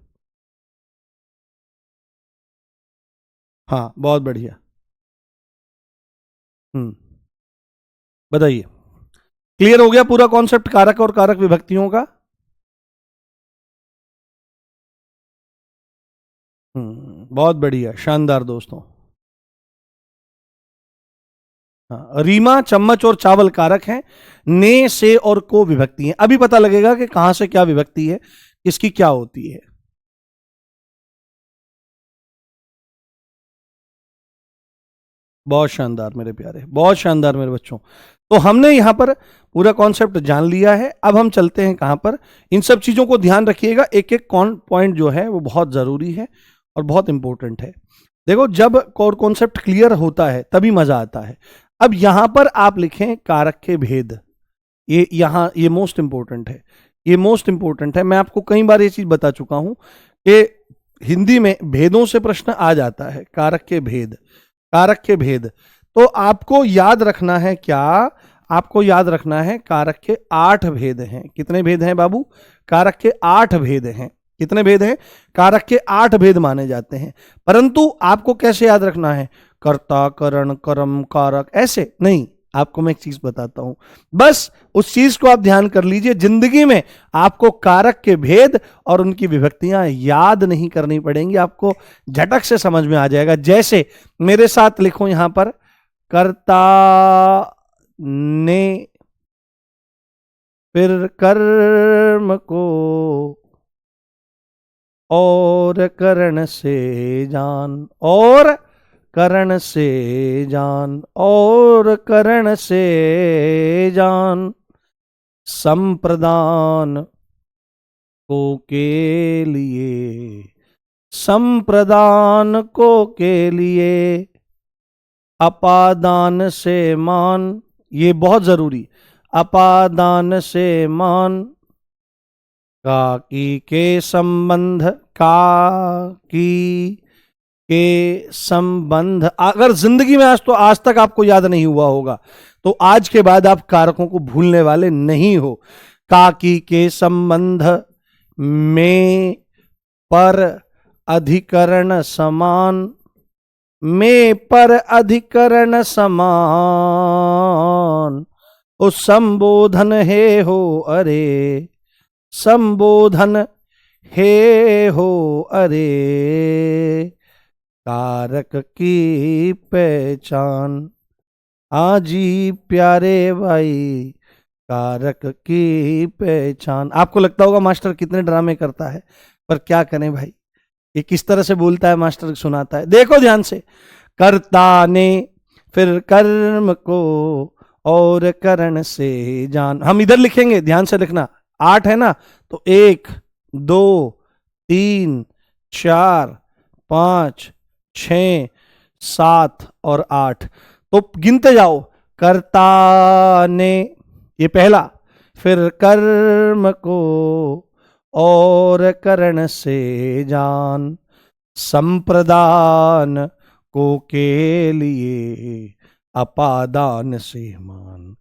हाँ, बहुत बढ़िया। हम्म। बताइए, क्लियर हो गया पूरा कॉन्सेप्ट कारक और कारक विभक्तियों का? बहुत बढ़िया, शानदार दोस्तों। हाँ, रीमा, चम्मच और चावल कारक हैं, ने, से और को विभक्ति हैं। अभी पता लगेगा कि कहां से क्या विभक्ति है, किसकी क्या होती है। बहुत शानदार मेरे प्यारे, बहुत शानदार मेरे बच्चों। तो हमने यहां पर पूरा कॉन्सेप्ट जान लिया है। अब हम चलते हैं कहां पर? इन सब चीजों को ध्यान रखिएगा, एक एक पॉइंट जो है वो बहुत जरूरी है और बहुत इंपॉर्टेंट है। देखो, जब कोर कॉन्सेप्ट क्लियर होता है तभी मजा आता है। अब यहां पर आप लिखें कारक के भेद। ये यहां ये मोस्ट इंपॉर्टेंट है, ये मोस्ट इंपॉर्टेंट है। मैं आपको कई बार ये चीज बता चुका हूं कि हिंदी में भेदों से प्रश्न आ जाता है। कारक के भेद, कारक के भेद। तो आपको याद रखना है क्या? आपको याद रखना है कारक के 8 भेद हैं। कितने भेद हैं बाबू? कारक के 8 भेद हैं। कितने भेद हैं? कारक के 8 भेद माने जाते हैं। परंतु आपको कैसे याद रखना है? कर्ता, करण, कर्म, कारक, ऐसे नहीं। आपको मैं एक चीज बताता हूं, बस उस चीज को आप ध्यान कर लीजिए। जिंदगी में आपको कारक के भेद और उनकी विभक्तियां याद नहीं करनी पड़ेंगी, आपको झटक से समझ में आ जाएगा। जैसे मेरे साथ लिखो यहां पर, कर्ता ने, फिर कर्म को और करण से जान, और करण से जान, और करण से जान, संप्रदान को के लिए, संप्रदान को के लिए, अपादान से मान, ये बहुत जरूरी, अपादान से मान, काकी के संबंध, काकी के संबंध। अगर जिंदगी में आज तक आपको याद नहीं हुआ होगा तो आज के बाद आप कारकों को भूलने वाले नहीं हो। काकी के संबंध में, पर अधिकरण समान, में पर अधिकरण समान, उस संबोधन हे हो, अरे संबोधन हे हो, अरे कारक की पहचान। आजी प्यारे भाई, कारक की पहचान। आपको लगता होगा मास्टर कितने ड्रामे करता है, पर क्या करें भाई, ये किस तरह से बोलता है मास्टर, सुनाता है। देखो ध्यान से, कर्ता ने, फिर कर्म को और करण से जान। हम इधर लिखेंगे, ध्यान से लिखना। 8 है ना, तो 1 2 3 4 5 6 7 और 8, तो गिनते जाओ। कर्ता ने, ये पहला, फिर कर्म को और करण से जान, संप्रदान को के लिए, अपादान से मान,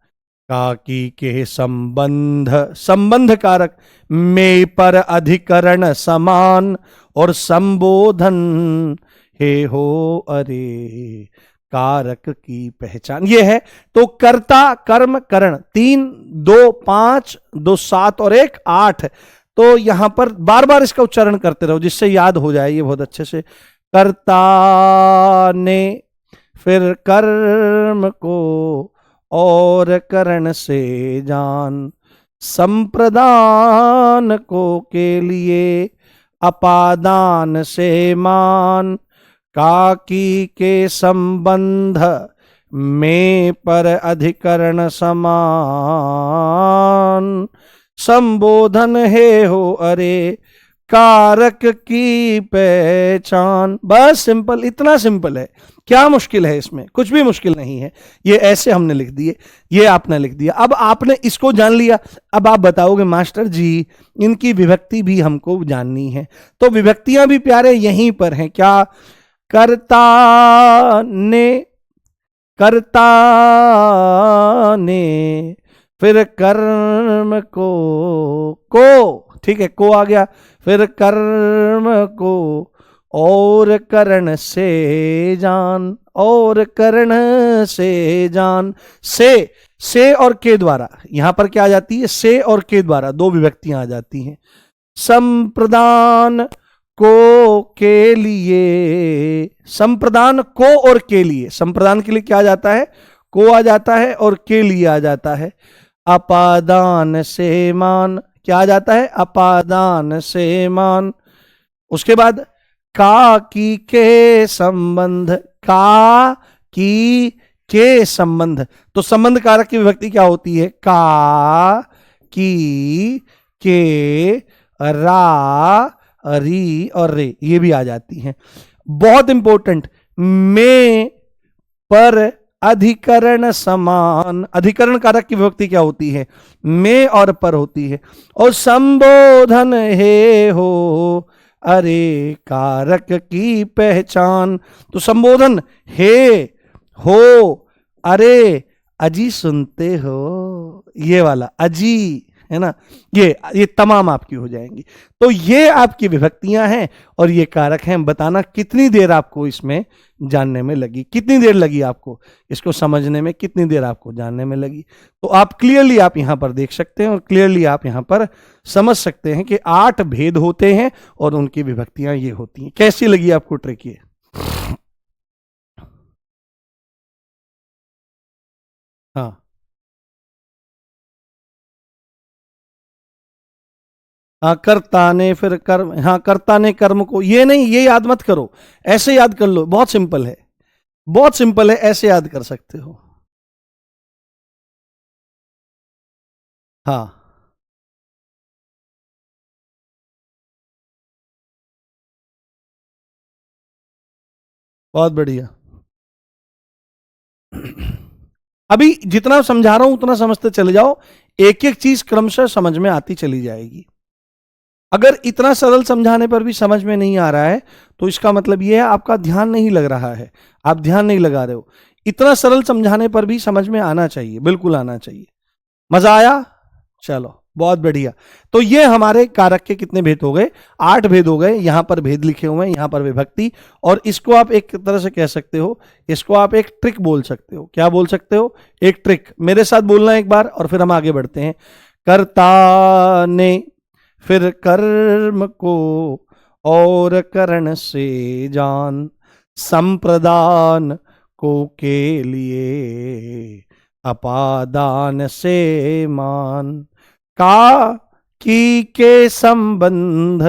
काकी के संबंध, संबंध कारक में पर अधिकरण समान, और संबोधन हे हो, अरे कारक की पहचान। ये है। तो कर्ता, कर्म, करण, 3 2 5 2 7 और 1 8। तो यहां पर बार बार इसका उच्चारण करते रहो जिससे याद हो जाए ये बहुत अच्छे से। कर्ता ने, फिर कर्म को और करण से जान, संप्रदान को के लिए, अपादान से मान, काकी के संबंध में पर अधिकरण समान, संबोधन हे हो अरे कारक की पहचान। बस सिंपल, इतना सिंपल है। क्या मुश्किल है इसमें? कुछ भी मुश्किल नहीं है। ये ऐसे हमने लिख दिए, ये आपने लिख दिया। अब आपने इसको जान लिया, अब आप बताओगे मास्टर जी इनकी विभक्ति भी हमको जाननी है। तो विभक्तियां भी प्यारे यहीं पर हैं। क्या? कर्ता ने, कर्ता ने, फिर कर्म को, ठीक है, को आ गया, फिर कर्म को और करण से जान, और करण से जान। से और के द्वारा यहां पर क्या आ जाती है? से और के द्वारा दो विभक्तियां आ जाती हैं। संप्रदान को के लिए, संप्रदान को और के लिए, संप्रदान के लिए क्या आ जाता है? को आ जाता है, और के लिए आ जाता है अपादान से मान। क्या आ जाता है? अपादान से मान। उसके बाद का की के संबंध, का की के संबंध। तो संबंध कारक की विभक्ति क्या होती है? का की के रा री और रे, ये भी आ जाती हैं। बहुत इंपॉर्टेंट, में पर अधिकरण समान। अधिकरण कारक की विभक्ति क्या होती है? में और पर होती है। और संबोधन हे हो अरे कारक की पहचान। तो संबोधन हे हो अरे अजी सुनते हो, ये वाला अजी है ना, ये तमाम आपकी हो जाएंगी। तो ये आपकी विभक्तियां हैं और ये कारक हैं। बताना कितनी देर आपको इसमें जानने में लगी, कितनी देर लगी आपको इसको समझने में, कितनी देर आपको जानने में लगी। तो आप क्लियरली आप यहां पर देख सकते हैं और क्लियरली आप यहां पर समझ सकते हैं कि 8 भेद होते हैं और उनकी विभक्तियां ये होती हैं। कैसी लगी आपको ट्रिक ये? हाँ हाँ, कर्ता ने, फिर कर्म, हाँ कर्ता ने कर्म को, ये नहीं, ये याद मत करो, ऐसे याद कर लो। बहुत सिंपल है, बहुत सिंपल है, ऐसे याद कर सकते हो। हाँ बहुत बढ़िया। अभी जितना समझा रहा हूं उतना समझते चले जाओ, एक एक चीज क्रमशः समझ में आती चली जाएगी। अगर इतना सरल समझाने पर भी समझ में नहीं आ रहा है तो इसका मतलब यह है आपका ध्यान नहीं लग रहा है, आप ध्यान नहीं लगा रहे हो। इतना सरल समझाने पर भी समझ में आना चाहिए, बिल्कुल आना चाहिए। मजा आया? चलो बहुत बढ़िया। तो ये हमारे कारक के कितने भेद हो गए? 8 भेद हो गए। यहां पर भेद लिखे हुए हैं, यहां पर विभक्ति, और इसको आप एक तरह से कह सकते हो, इसको आप एक ट्रिक बोल सकते हो। क्या बोल सकते हो? एक ट्रिक। मेरे साथ बोलना एक बार और फिर हम आगे बढ़ते हैं। कर्ता ने, फिर कर्म को और करण से जान, संप्रदान को के लिए अपादान से मान, का की के संबंध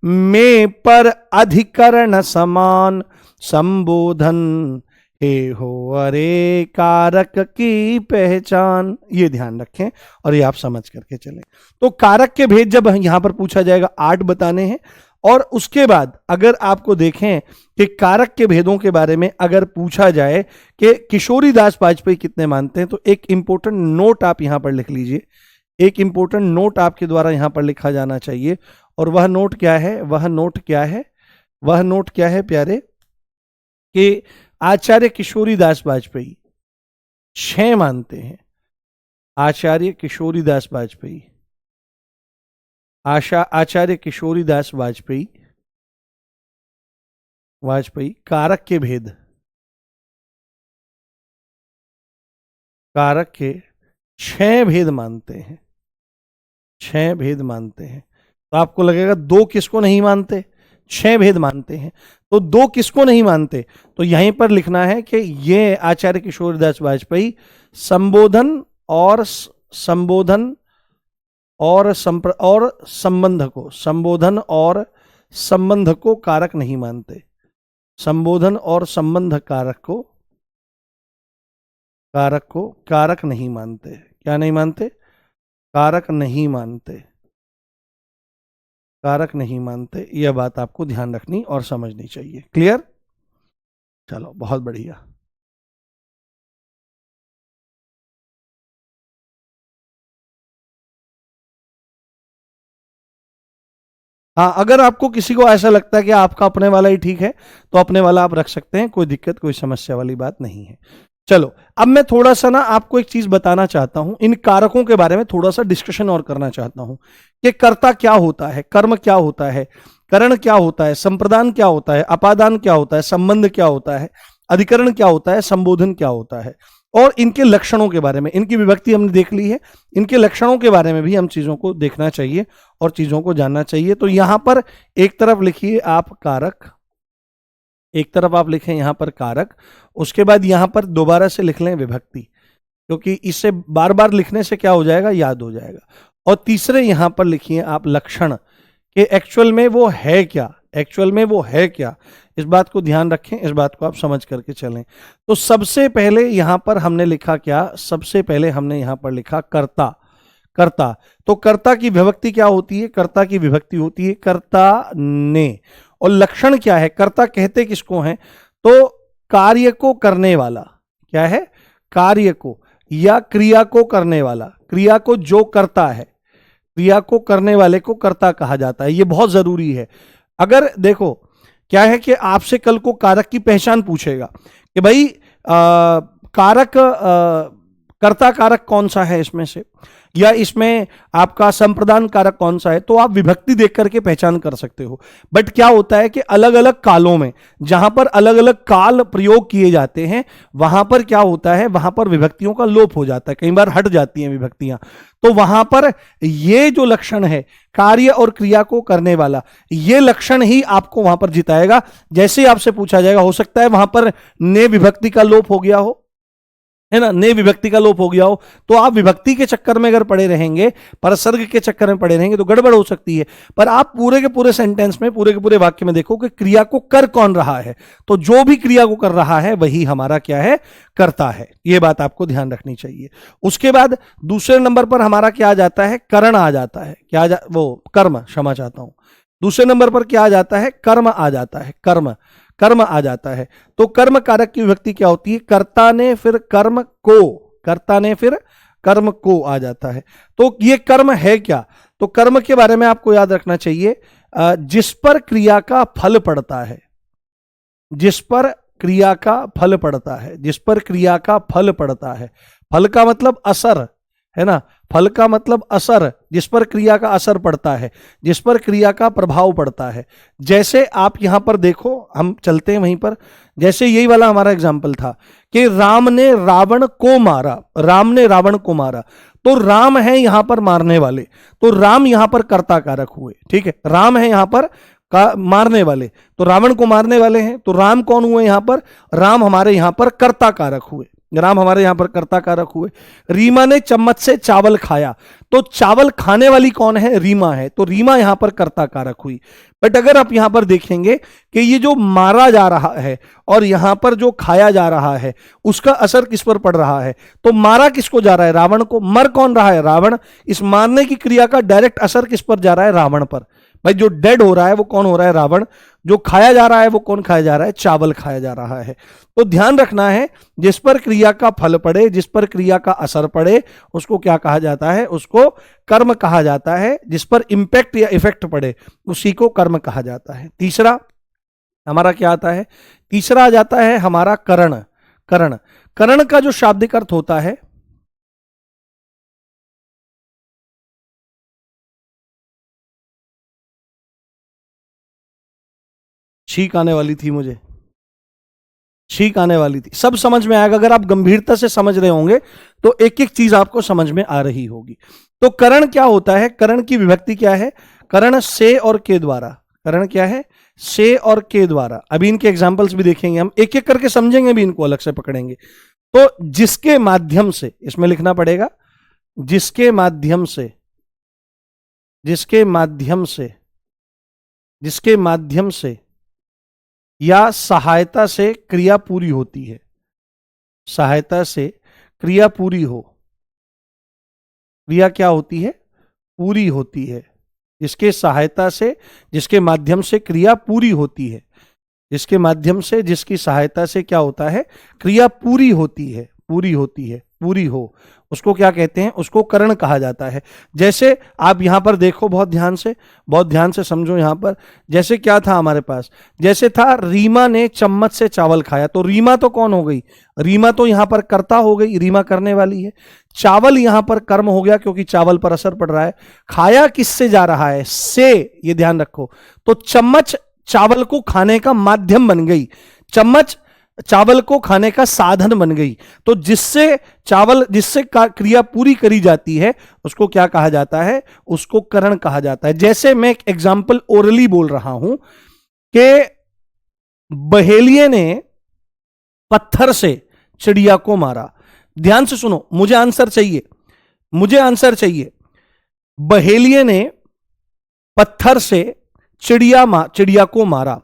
में पर अधिकरण समान, संबोधन हे हो अरे कारक की पहचान। ये ध्यान रखें और ये आप समझ करके चलें। तो कारक के भेद जब यहां पर पूछा जाएगा 8 बताने हैं, और उसके बाद अगर आपको देखें कि कारक के भेदों के बारे में अगर पूछा जाए कि किशोरी दास वाजपेयी कितने मानते हैं, तो एक इंपॉर्टेंट नोट आप यहां पर लिख लीजिए। एक इंपॉर्टेंट नोट आपके द्वारा यहां पर लिखा जाना चाहिए। और वह नोट क्या है? वह नोट क्या है? वह नोट क्या है प्यारे? कि आचार्य किशोरी दास वाजपेयी 6 मानते हैं। आचार्य किशोरी दास वाजपेयी, आचार्य किशोरी दास वाजपेयी, वाजपेयी कारक के भेद, कारक के 6 भेद मानते हैं। 6 भेद मानते हैं। तो आपको लगेगा 2 किसको नहीं मानते? 6 भेद मानते हैं, तो 2 किसको नहीं मानते? तो यहीं पर लिखना है कि ये आचार्य किशोरदास वाजपेयी संबोधन और संबोधन और संबंध को, संबोधन और संबंध को कारक नहीं मानते। संबोधन और संबंध कारक को कारक को कारक नहीं मानते। क्या नहीं मानते? कारक नहीं मानते। कारक नहीं मानते, यह बात आपको ध्यान रखनी और समझनी चाहिए। क्लियर? चलो बहुत बढ़िया। हाँ, अगर आपको किसी को ऐसा लगता है कि आपका अपने वाला ही ठीक है तो अपने वाला आप रख सकते हैं, कोई दिक्कत कोई समस्या वाली बात नहीं है। चलो अब मैं थोड़ा सा ना आपको एक चीज बताना चाहता हूं, इन कारकों के बारे में थोड़ा सा डिस्कशन और करना चाहता हूं कि कर्ता क्या होता है, कर्म क्या होता है, करण क्या होता है, संप्रदान क्या होता है, अपादान क्या होता है, संबंध क्या होता है, अधिकरण क्या होता है, संबोधन क्या होता है, और इनके लक्षणों के बारे में। इनकी विभक्ति हमने देख ली है, इनके लक्षणों के बारे में भी हम चीजों को देखना चाहिए और चीजों को जानना चाहिए। तो यहां पर एक तरफ लिखिए आप कारक, एक तरफ आप लिखें यहां पर कारक, उसके बाद यहां पर दोबारा से लिख लें विभक्ति, क्योंकि इसे बार बार लिखने से क्या हो जाएगा, याद हो जाएगा। और तीसरे यहां पर लिखिए आप लक्षण, कि एक्चुअल में वो है क्या, एक्चुअल में वो है क्या। इस बात को ध्यान रखें, इस बात को आप समझ करके चलें। तो सबसे पहले यहां पर हमने लिखा क्या, सबसे पहले हमने यहां पर लिखा कर्ता। कर्ता, तो कर्ता की विभक्ति क्या होती है, कर्ता की विभक्ति होती है कर्ता ने। और लक्षण क्या है, कर्ता कहते किसको हैं, तो कार्य को करने वाला, क्या है, कार्य को या क्रिया को करने वाला, क्रिया को जो करता है, क्रिया को करने वाले को कर्ता कहा जाता है। यह बहुत जरूरी है। अगर देखो क्या है कि आपसे कल को कारक की पहचान पूछेगा कि भाई कारक कर्ता कारक कौन सा है इसमें से, या इसमें आपका संप्रदान कारक कौन सा है, तो आप विभक्ति देख करके पहचान कर सकते हो। बट क्या होता है कि अलग अलग कालों में, जहां पर अलग अलग काल प्रयोग किए जाते हैं, वहां पर क्या होता है, वहां पर विभक्तियों का लोप हो जाता है, कई बार हट जाती हैं विभक्तियां। तो वहां पर ये जो लक्षण है, कार्य और क्रिया को करने वाला, ये लक्षण ही आपको वहां पर जिताएगा। जैसे आपसे पूछा जाएगा, हो सकता है वहां पर ने विभक्ति का लोप हो गया हो, है ना, ने विभक्ति का लोप हो गया हो, तो आप विभक्ति के चक्कर में अगर पड़े रहेंगे, परसर्ग के चक्कर में पड़े रहेंगे तो गड़बड़ हो सकती है। पर आप पूरे के पूरे सेंटेंस में, पूरे के पूरे वाक्य में देखो कि क्रिया को कर कौन रहा है, तो जो भी क्रिया को कर रहा है वही हमारा क्या है, कर्ता है। यह बात आपको ध्यान रखनी चाहिए। उसके बाद दूसरे नंबर पर हमारा क्या आ जाता है, करण आ जाता है। वो कर्म, क्षमा चाहता हूं, दूसरे नंबर पर क्या आ जाता है, कर्म आ जाता है, कर्म, कर्म आ जाता है। तो कर्म कारक की विभक्ति क्या होती है, कर्ता ने फिर कर्म को, कर्ता ने फिर कर्म को आ जाता है। तो ये कर्म है क्या, तो कर्म के बारे में आपको याद रखना चाहिए, जिस पर क्रिया का फल पड़ता है, जिस पर क्रिया का फल पड़ता है, जिस पर क्रिया का फल पड़ता है, फल का मतलब असर, है ना, फल का मतलब असर, जिस पर क्रिया का असर पड़ता है, जिस पर क्रिया का प्रभाव पड़ता है। जैसे आप यहां पर देखो, हम चलते हैं वहीं पर, जैसे यही वाला हमारा एग्जाम्पल था कि राम ने रावण को मारा, राम ने रावण को मारा, तो राम है यहां पर मारने वाले, तो राम यहां पर कर्ता कारक हुए। ठीक है, राम है यहां पर का मारने वाले, तो रावण को मारने वाले हैं, तो राम कौन हुए यहां पर, राम हमारे यहां पर कर्ता कारक हुए, राम हमारे यहां पर कर्ता कारक हुए। रीमा ने चम्मच से चावल खाया, तो चावल खाने वाली कौन है, रीमा है, तो रीमा यहां पर कर्ता कारक हुई। बट अगर आप यहां पर देखेंगे कि ये जो मारा जा रहा है और यहां पर जो खाया जा रहा है, उसका असर किस पर पड़ रहा है, तो मारा किसको जा रहा है, रावण को। मर कौन रहा है, रावण। इस मारने की क्रिया का डायरेक्ट असर किस पर जा रहा है, रावण पर। भाई जो डेड हो रहा है वो कौन हो रहा है, रावण। जो खाया जा रहा है वो कौन खाया जा रहा है, चावल खाया जा रहा है। तो ध्यान रखना है, जिस पर क्रिया का फल पड़े, जिस पर क्रिया का असर पड़े, उसको क्या कहा जाता है, उसको कर्म कहा जाता है। जिस पर इंपैक्ट या इफेक्ट पड़े उसी को कर्म कहा जाता है। तीसरा हमारा क्या आता है, तीसरा आ जाता है हमारा करण। करण, करण का जो शाब्दिक अर्थ होता है, छींक आने वाली थी मुझे, छींक आने वाली थी, सब समझ में आएगा अगर आप गंभीरता से समझ रहे होंगे तो एक एक चीज आपको समझ में आ रही होगी। तो करण क्या होता है, करण की विभक्ति क्या है, करण से और के द्वारा, करण क्या है, से और के द्वारा। अभी इनके एग्जाम्पल्स भी देखेंगे, हम एक एक करके समझेंगे भी, इनको अलग से पकड़ेंगे। तो जिसके माध्यम से, इसमें लिखना पड़ेगा, जिसके माध्यम से, जिसके माध्यम से, जिसके माध्यम से या सहायता से क्रिया पूरी होती है, सहायता से क्रिया पूरी हो। क्रिया क्या होती है? पूरी होती है। जिसके सहायता से, जिसके माध्यम से क्रिया पूरी होती है, जिसके माध्यम से, जिसकी सहायता से क्या होता है? क्रिया पूरी होती है, पूरी होती है, पूरी हो, उसको क्या कहते हैं? उसको करण कहा जाता है। जैसे आप यहां पर देखो, बहुत ध्यान से समझो। यहां पर जैसे क्या था हमारे पास? जैसे था रीमा ने चम्मच से चावल खाया, तो रीमा तो कौन हो गई? रीमा तो यहां पर कर्ता हो गई, रीमा करने वाली है। चावल यहां पर कर्म हो गया क्योंकि चावल पर असर पड़ रहा है। खाया किससे जा रहा है? से, ये ध्यान रखो। तो चम्मच चावल को खाने का माध्यम बन गई, चम्मच चावल को खाने का साधन बन गई। तो जिससे क्रिया पूरी करी जाती है उसको क्या कहा जाता है? उसको करण कहा जाता है। जैसे मैं एक एग्जांपल ओरली बोल रहा हूं कि बहेलिये ने पत्थर से चिड़िया को मारा। ध्यान से सुनो, मुझे आंसर चाहिए। बहेलिये ने पत्थर से चिड़िया को मारा।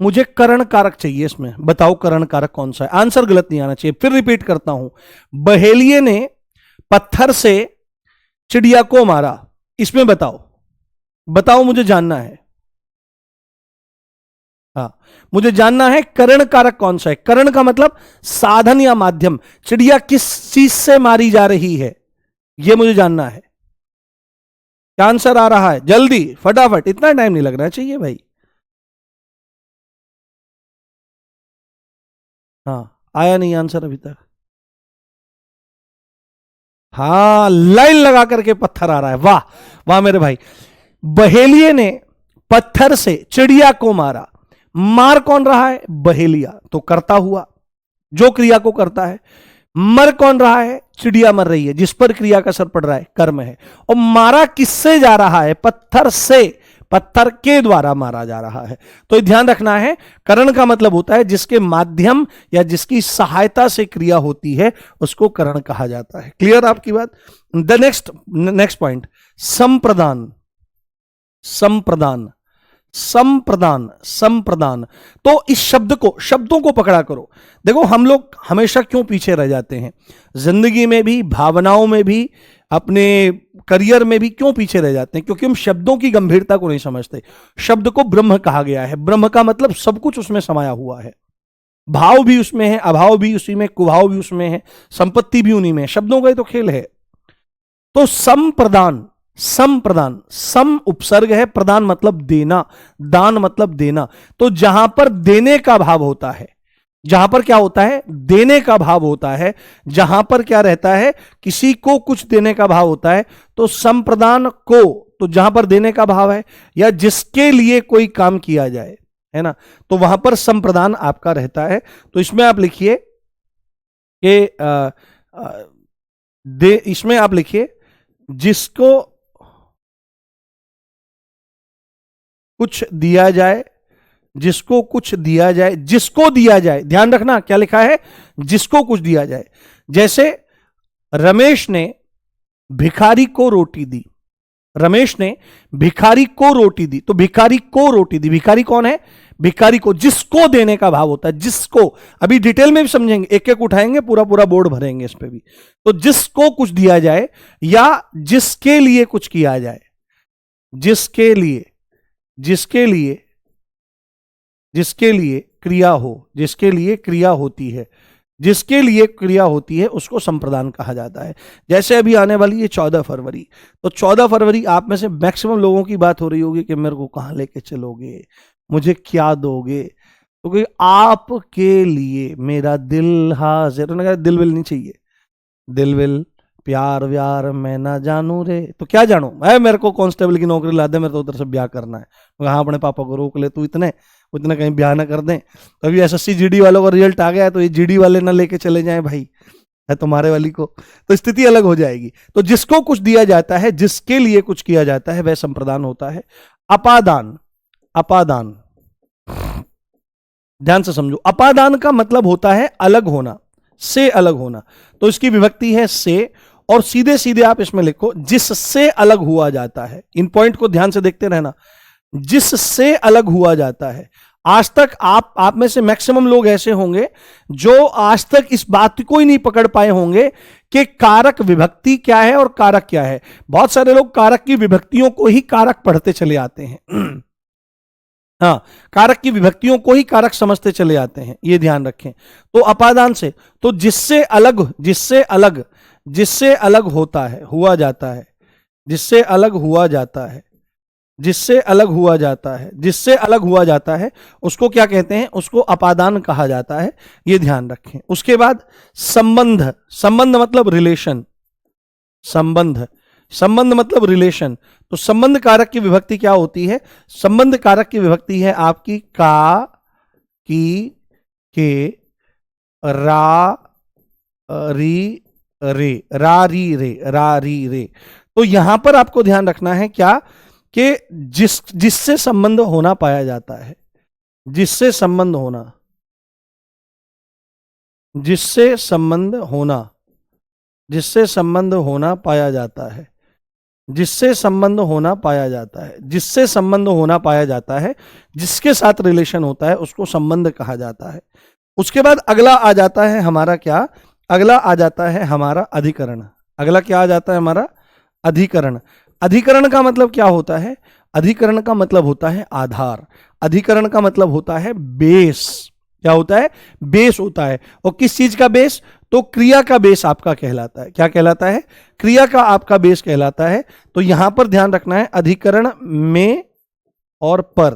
मुझे करण कारक चाहिए इसमें, बताओ करण कारक कौन सा है? आंसर गलत नहीं आना चाहिए, फिर रिपीट करता हूं। बहेलिये ने पत्थर से चिड़िया को मारा, इसमें बताओ मुझे जानना है। हाँ, मुझे जानना है करण कारक कौन सा है। करण का मतलब साधन या माध्यम। चिड़िया किस चीज से मारी जा रही है, यह मुझे जानना है। क्या आंसर आ रहा है? जल्दी, फटाफट, इतना टाइम नहीं लगना चाहिए भाई। हाँ, आया नहीं आंसर अभी तक? हाँ, लाइन लगा करके पत्थर आ रहा है, वाह वाह मेरे भाई। बहेलिये ने पत्थर से चिड़िया को मारा। मार कौन रहा है? बहेलिया, तो करता हुआ, जो क्रिया को करता है। मर कौन रहा है? चिड़िया मर रही है, जिस पर क्रिया का असर पड़ रहा है, कर्म है। और मारा किससे जा रहा है? पत्थर से, पत्थर के द्वारा मारा जा रहा है। तो ये ध्यान रखना है, करण का मतलब होता है जिसके माध्यम या जिसकी सहायता से क्रिया होती है, उसको करण कहा जाता है। क्लियर आपकी बात? द नेक्स्ट पॉइंट, संप्रदान। संप्रदान। तो इस शब्दों को पकड़ा करो। देखो, हम लोग हमेशा क्यों पीछे रह जाते हैं? जिंदगी में भी, भावनाओं में भी, अपने करियर में भी क्यों पीछे रह जाते हैं? क्योंकि हम शब्दों की गंभीरता को नहीं समझते। शब्द को ब्रह्म कहा गया है। ब्रह्म का मतलब सब कुछ उसमें समाया हुआ है। भाव भी उसमें है, अभाव भी उसी में, कुभाव भी उसमें है, संपत्ति भी उन्हीं में। शब्दों का ही तो खेल है। तो संप्रदान, सम उपसर्ग है, प्रदान मतलब देना, दान मतलब देना। तो जहां पर देने का भाव होता है, जहां पर क्या होता है? देने का भाव होता है। जहां पर क्या रहता है? किसी को कुछ देने का भाव होता है। तो संप्रदान को, तो जहां पर देने का भाव है या जिसके लिए कोई काम किया जाए, है ना, तो वहां पर संप्रदान आपका रहता है। तो इसमें आप लिखिए कि इसमें आप लिखिए जिसको कुछ दिया जाए, जिसको कुछ दिया जाए, जिसको दिया जाए। ध्यान रखना क्या लिखा है? जिसको कुछ दिया जाए। जैसे रमेश ने भिखारी को रोटी दी। रमेश ने भिखारी को रोटी दी, तो भिखारी को रोटी दी। भिखारी कौन है? भिखारी को, जिसको देने का भाव होता है, जिसको। अभी डिटेल में भी समझेंगे, एक एक उठाएंगे, पूरा पूरा बोर्ड भरेंगे इस पे भी। तो जिसको कुछ दिया जाए या जिसके लिए कुछ किया जाए, जिसके लिए क्रिया हो, जिसके लिए क्रिया होती है, जिसके लिए क्रिया होती है, उसको संप्रदान कहा जाता है। जैसे अभी आने वाली है 14 फरवरी, तो 14 फरवरी आप में से मैक्सिमम लोगों की बात हो रही होगी कि मेरे को कहां लेके चलोगे, मुझे क्या दोगे? क्योंकि आपके लिए मेरा दिल हाजिर। उन्होंने कहा दिल विल नहीं चाहिए, दिल विल प्यार व्यार मैं ना जानू रे। तो क्या जानू मैं? मेरे को कांस्टेबल की नौकरी ला दे, मेरे तो उधर से ब्याह करना है। हाँ, अपने पापा को रोक ले, तू इतने कहीं ब्याह ना कर दें। तो अभी एसएससी जीडी वालों का रिजल्ट आ गया है, तो ये जीडी वाले ना लेके चले जाएं भाई, है तुम्हारे वाली को, तो स्थिति अलग हो जाएगी। तो जिसको कुछ दिया जाता है, जिसके लिए कुछ किया जाता है, वह संप्रदान होता है। अपादान, अपादान ध्यान से समझो। अपादान का मतलब होता है अलग होना, से अलग होना। तो इसकी विभक्ति है से, और सीधे सीधे आप इसमें लिखो जिससे अलग हुआ जाता है। इन पॉइंट को ध्यान से देखते रहना। जिससे अलग हुआ जाता है। आज तक आप में से मैक्सिमम लोग ऐसे होंगे जो आज तक इस बात को ही नहीं पकड़ पाए होंगे कि कारक विभक्ति क्या है और कारक क्या है। बहुत सारे लोग कारक की विभक्तियों को ही कारक पढ़ते चले आते हैं। हाँ, कारक की विभक्तियों को ही कारक समझते चले आते हैं, ये ध्यान रखें। तो अपादान से, तो जिससे अलग होता है, हुआ जाता है, जिससे अलग हुआ जाता है, जिससे अलग हुआ जाता है, जिससे अलग हुआ जाता है, उसको क्या कहते हैं? उसको अपादान कहा जाता है, ये ध्यान रखें। उसके बाद संबंध, संबंध मतलब रिलेशन, संबंध, संबंध मतलब रिलेशन। तो संबंध कारक की विभक्ति क्या होती है? संबंध कारक की विभक्ति है आपकी का, की, के, रा, री, रे, रा री रे, रा री रे। तो यहां पर आपको ध्यान रखना है क्या कि जिससे संबंध होना पाया जाता है, जिससे संबंध होना, जिससे संबंध होना, जिससे संबंध होना पाया जाता है, जिससे संबंध होना पाया जाता है, जिससे संबंध होना पाया जाता है, जिसके साथ रिलेशन होता है उसको संबंध कहा जाता है। उसके बाद अगला आ जाता है हमारा क्या? अगला आ जाता है हमारा अधिकरण। अगला क्या आ जाता है हमारा? अधिकरण। अधिकरण का मतलब क्या होता है? अधिकरण का मतलब होता है आधार। अधिकरण का मतलब होता है बेस। क्या होता है? बेस होता है। और किस चीज का बेस? तो क्रिया का बेस आपका कहलाता है। क्या कहलाता है? क्रिया का आपका बेस कहलाता है। तो यहां पर ध्यान रखना है, अधिकरण में और पर,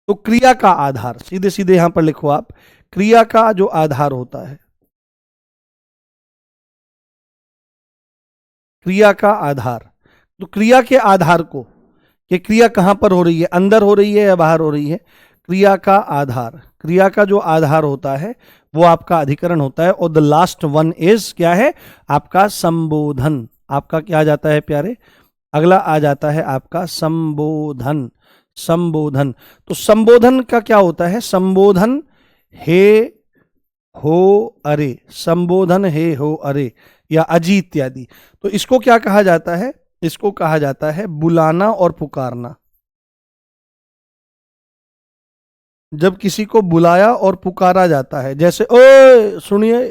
तो क्रिया का आधार, सीधे सीधे यहां पर लिखो आप, क्रिया का जो आधार होता है, क्रिया का आधार। तो क्रिया के आधार को, कि क्रिया कहां पर हो रही है, अंदर हो रही है या बाहर हो रही है, क्रिया का आधार, क्रिया का जो आधार होता है वो आपका अधिकरण होता है। और द लास्ट वन इज क्या है? आपका संबोधन। आपका क्या आ जाता है प्यारे? अगला आ जाता है आपका संबोधन। संबोधन, तो संबोधन का क्या होता है? संबोधन हे, हो, अरे, संबोधन हे, हो, अरे या अजी इत्यादि। तो इसको क्या कहा जाता है? इसको कहा जाता है बुलाना और पुकारना। जब किसी को बुलाया और पुकारा जाता है, जैसे ओए सुनिए,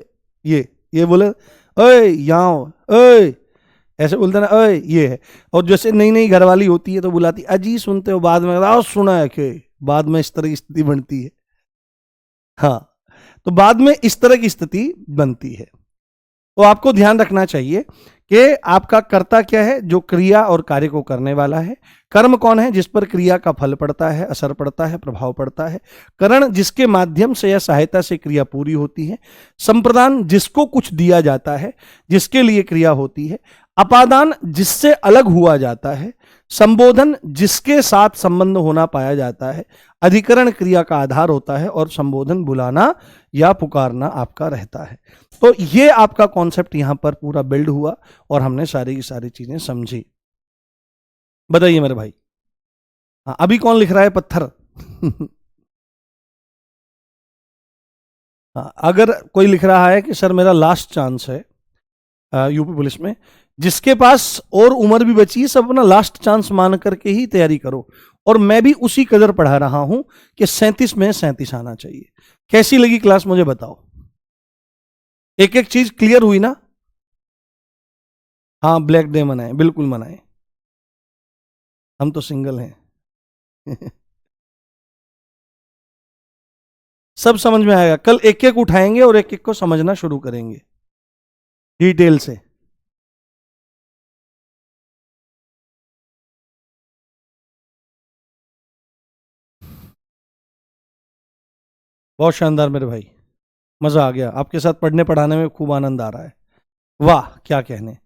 ये बोले ओए यहाँ ओए, ऐसे बोलते ना ओए, ये है। और जैसे नई नई घरवाली होती है तो बुलाती अजी सुनते हो, बाद में आओ सुना है कि, बाद में इस तरह की स्थिति बनती है। हाँ, तो बाद में इस तरह की स्थिति बनती है। तो आपको ध्यान रखना चाहिए कि आपका कर्ता क्या है? जो क्रिया और कार्य को करने वाला है। कर्म कौन है? जिस पर क्रिया का फल पड़ता है, असर पड़ता है, प्रभाव पड़ता है। करण, जिसके माध्यम से या सहायता से क्रिया पूरी होती है। संप्रदान, जिसको कुछ दिया जाता है, जिसके लिए क्रिया होती है। अपादान, जिससे अलग हुआ जाता है। संबोधन, जिसके साथ संबंध होना पाया जाता है। अधिकरण क्रिया का आधार होता है और संबोधन बुलाना या पुकारना आपका रहता है। तो ये आपका कॉन्सेप्ट यहां पर पूरा बिल्ड हुआ और हमने सारी की सारी चीजें समझी। बताइए मेरे भाई। हाँ, अभी कौन लिख रहा है पत्थर? हाँ, अगर कोई लिख रहा है कि सर मेरा लास्ट चांस है यूपी पुलिस में, जिसके पास और उम्र भी बची है, सब अपना लास्ट चांस मान करके ही तैयारी करो। और मैं भी उसी कदर पढ़ा रहा हूं कि 37 में 37 आना चाहिए। कैसी लगी क्लास मुझे बताओ? एक एक चीज क्लियर हुई ना? हाँ, ब्लैक डे मनाए, बिल्कुल मनाए, हम तो सिंगल हैं। सब समझ में आएगा। कल एक एक उठाएंगे और एक एक को समझना शुरू करेंगे डिटेल से। बहुत शानदार मेरे भाई, मजा आ गया आपके साथ पढ़ने पढ़ाने में, खूब आनंद आ रहा है। वाह, क्या कहने।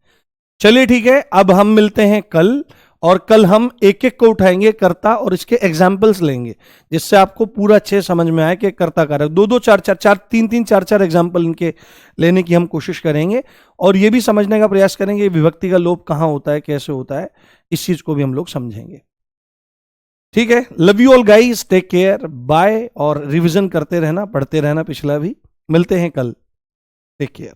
चलिए ठीक है, अब हम मिलते हैं कल, और कल हम एक एक को उठाएंगे कर्ता और इसके एग्जाम्पल्स लेंगे, जिससे आपको पूरा अच्छे समझ में आए कि कर्ता कारक, दो दो चार चार चार, तीन तीन चार चार एग्जाम्पल इनके लेने की हम कोशिश करेंगे। और ये भी समझने का प्रयास करेंगे विभक्ति का लोप कहाँ होता है, कैसे होता है, इस चीज को भी हम लोग समझेंगे। ठीक है, love you all guys, take care, bye. और रिवीजन करते रहना, पढ़ते रहना पिछला भी। मिलते हैं कल, टेक केयर।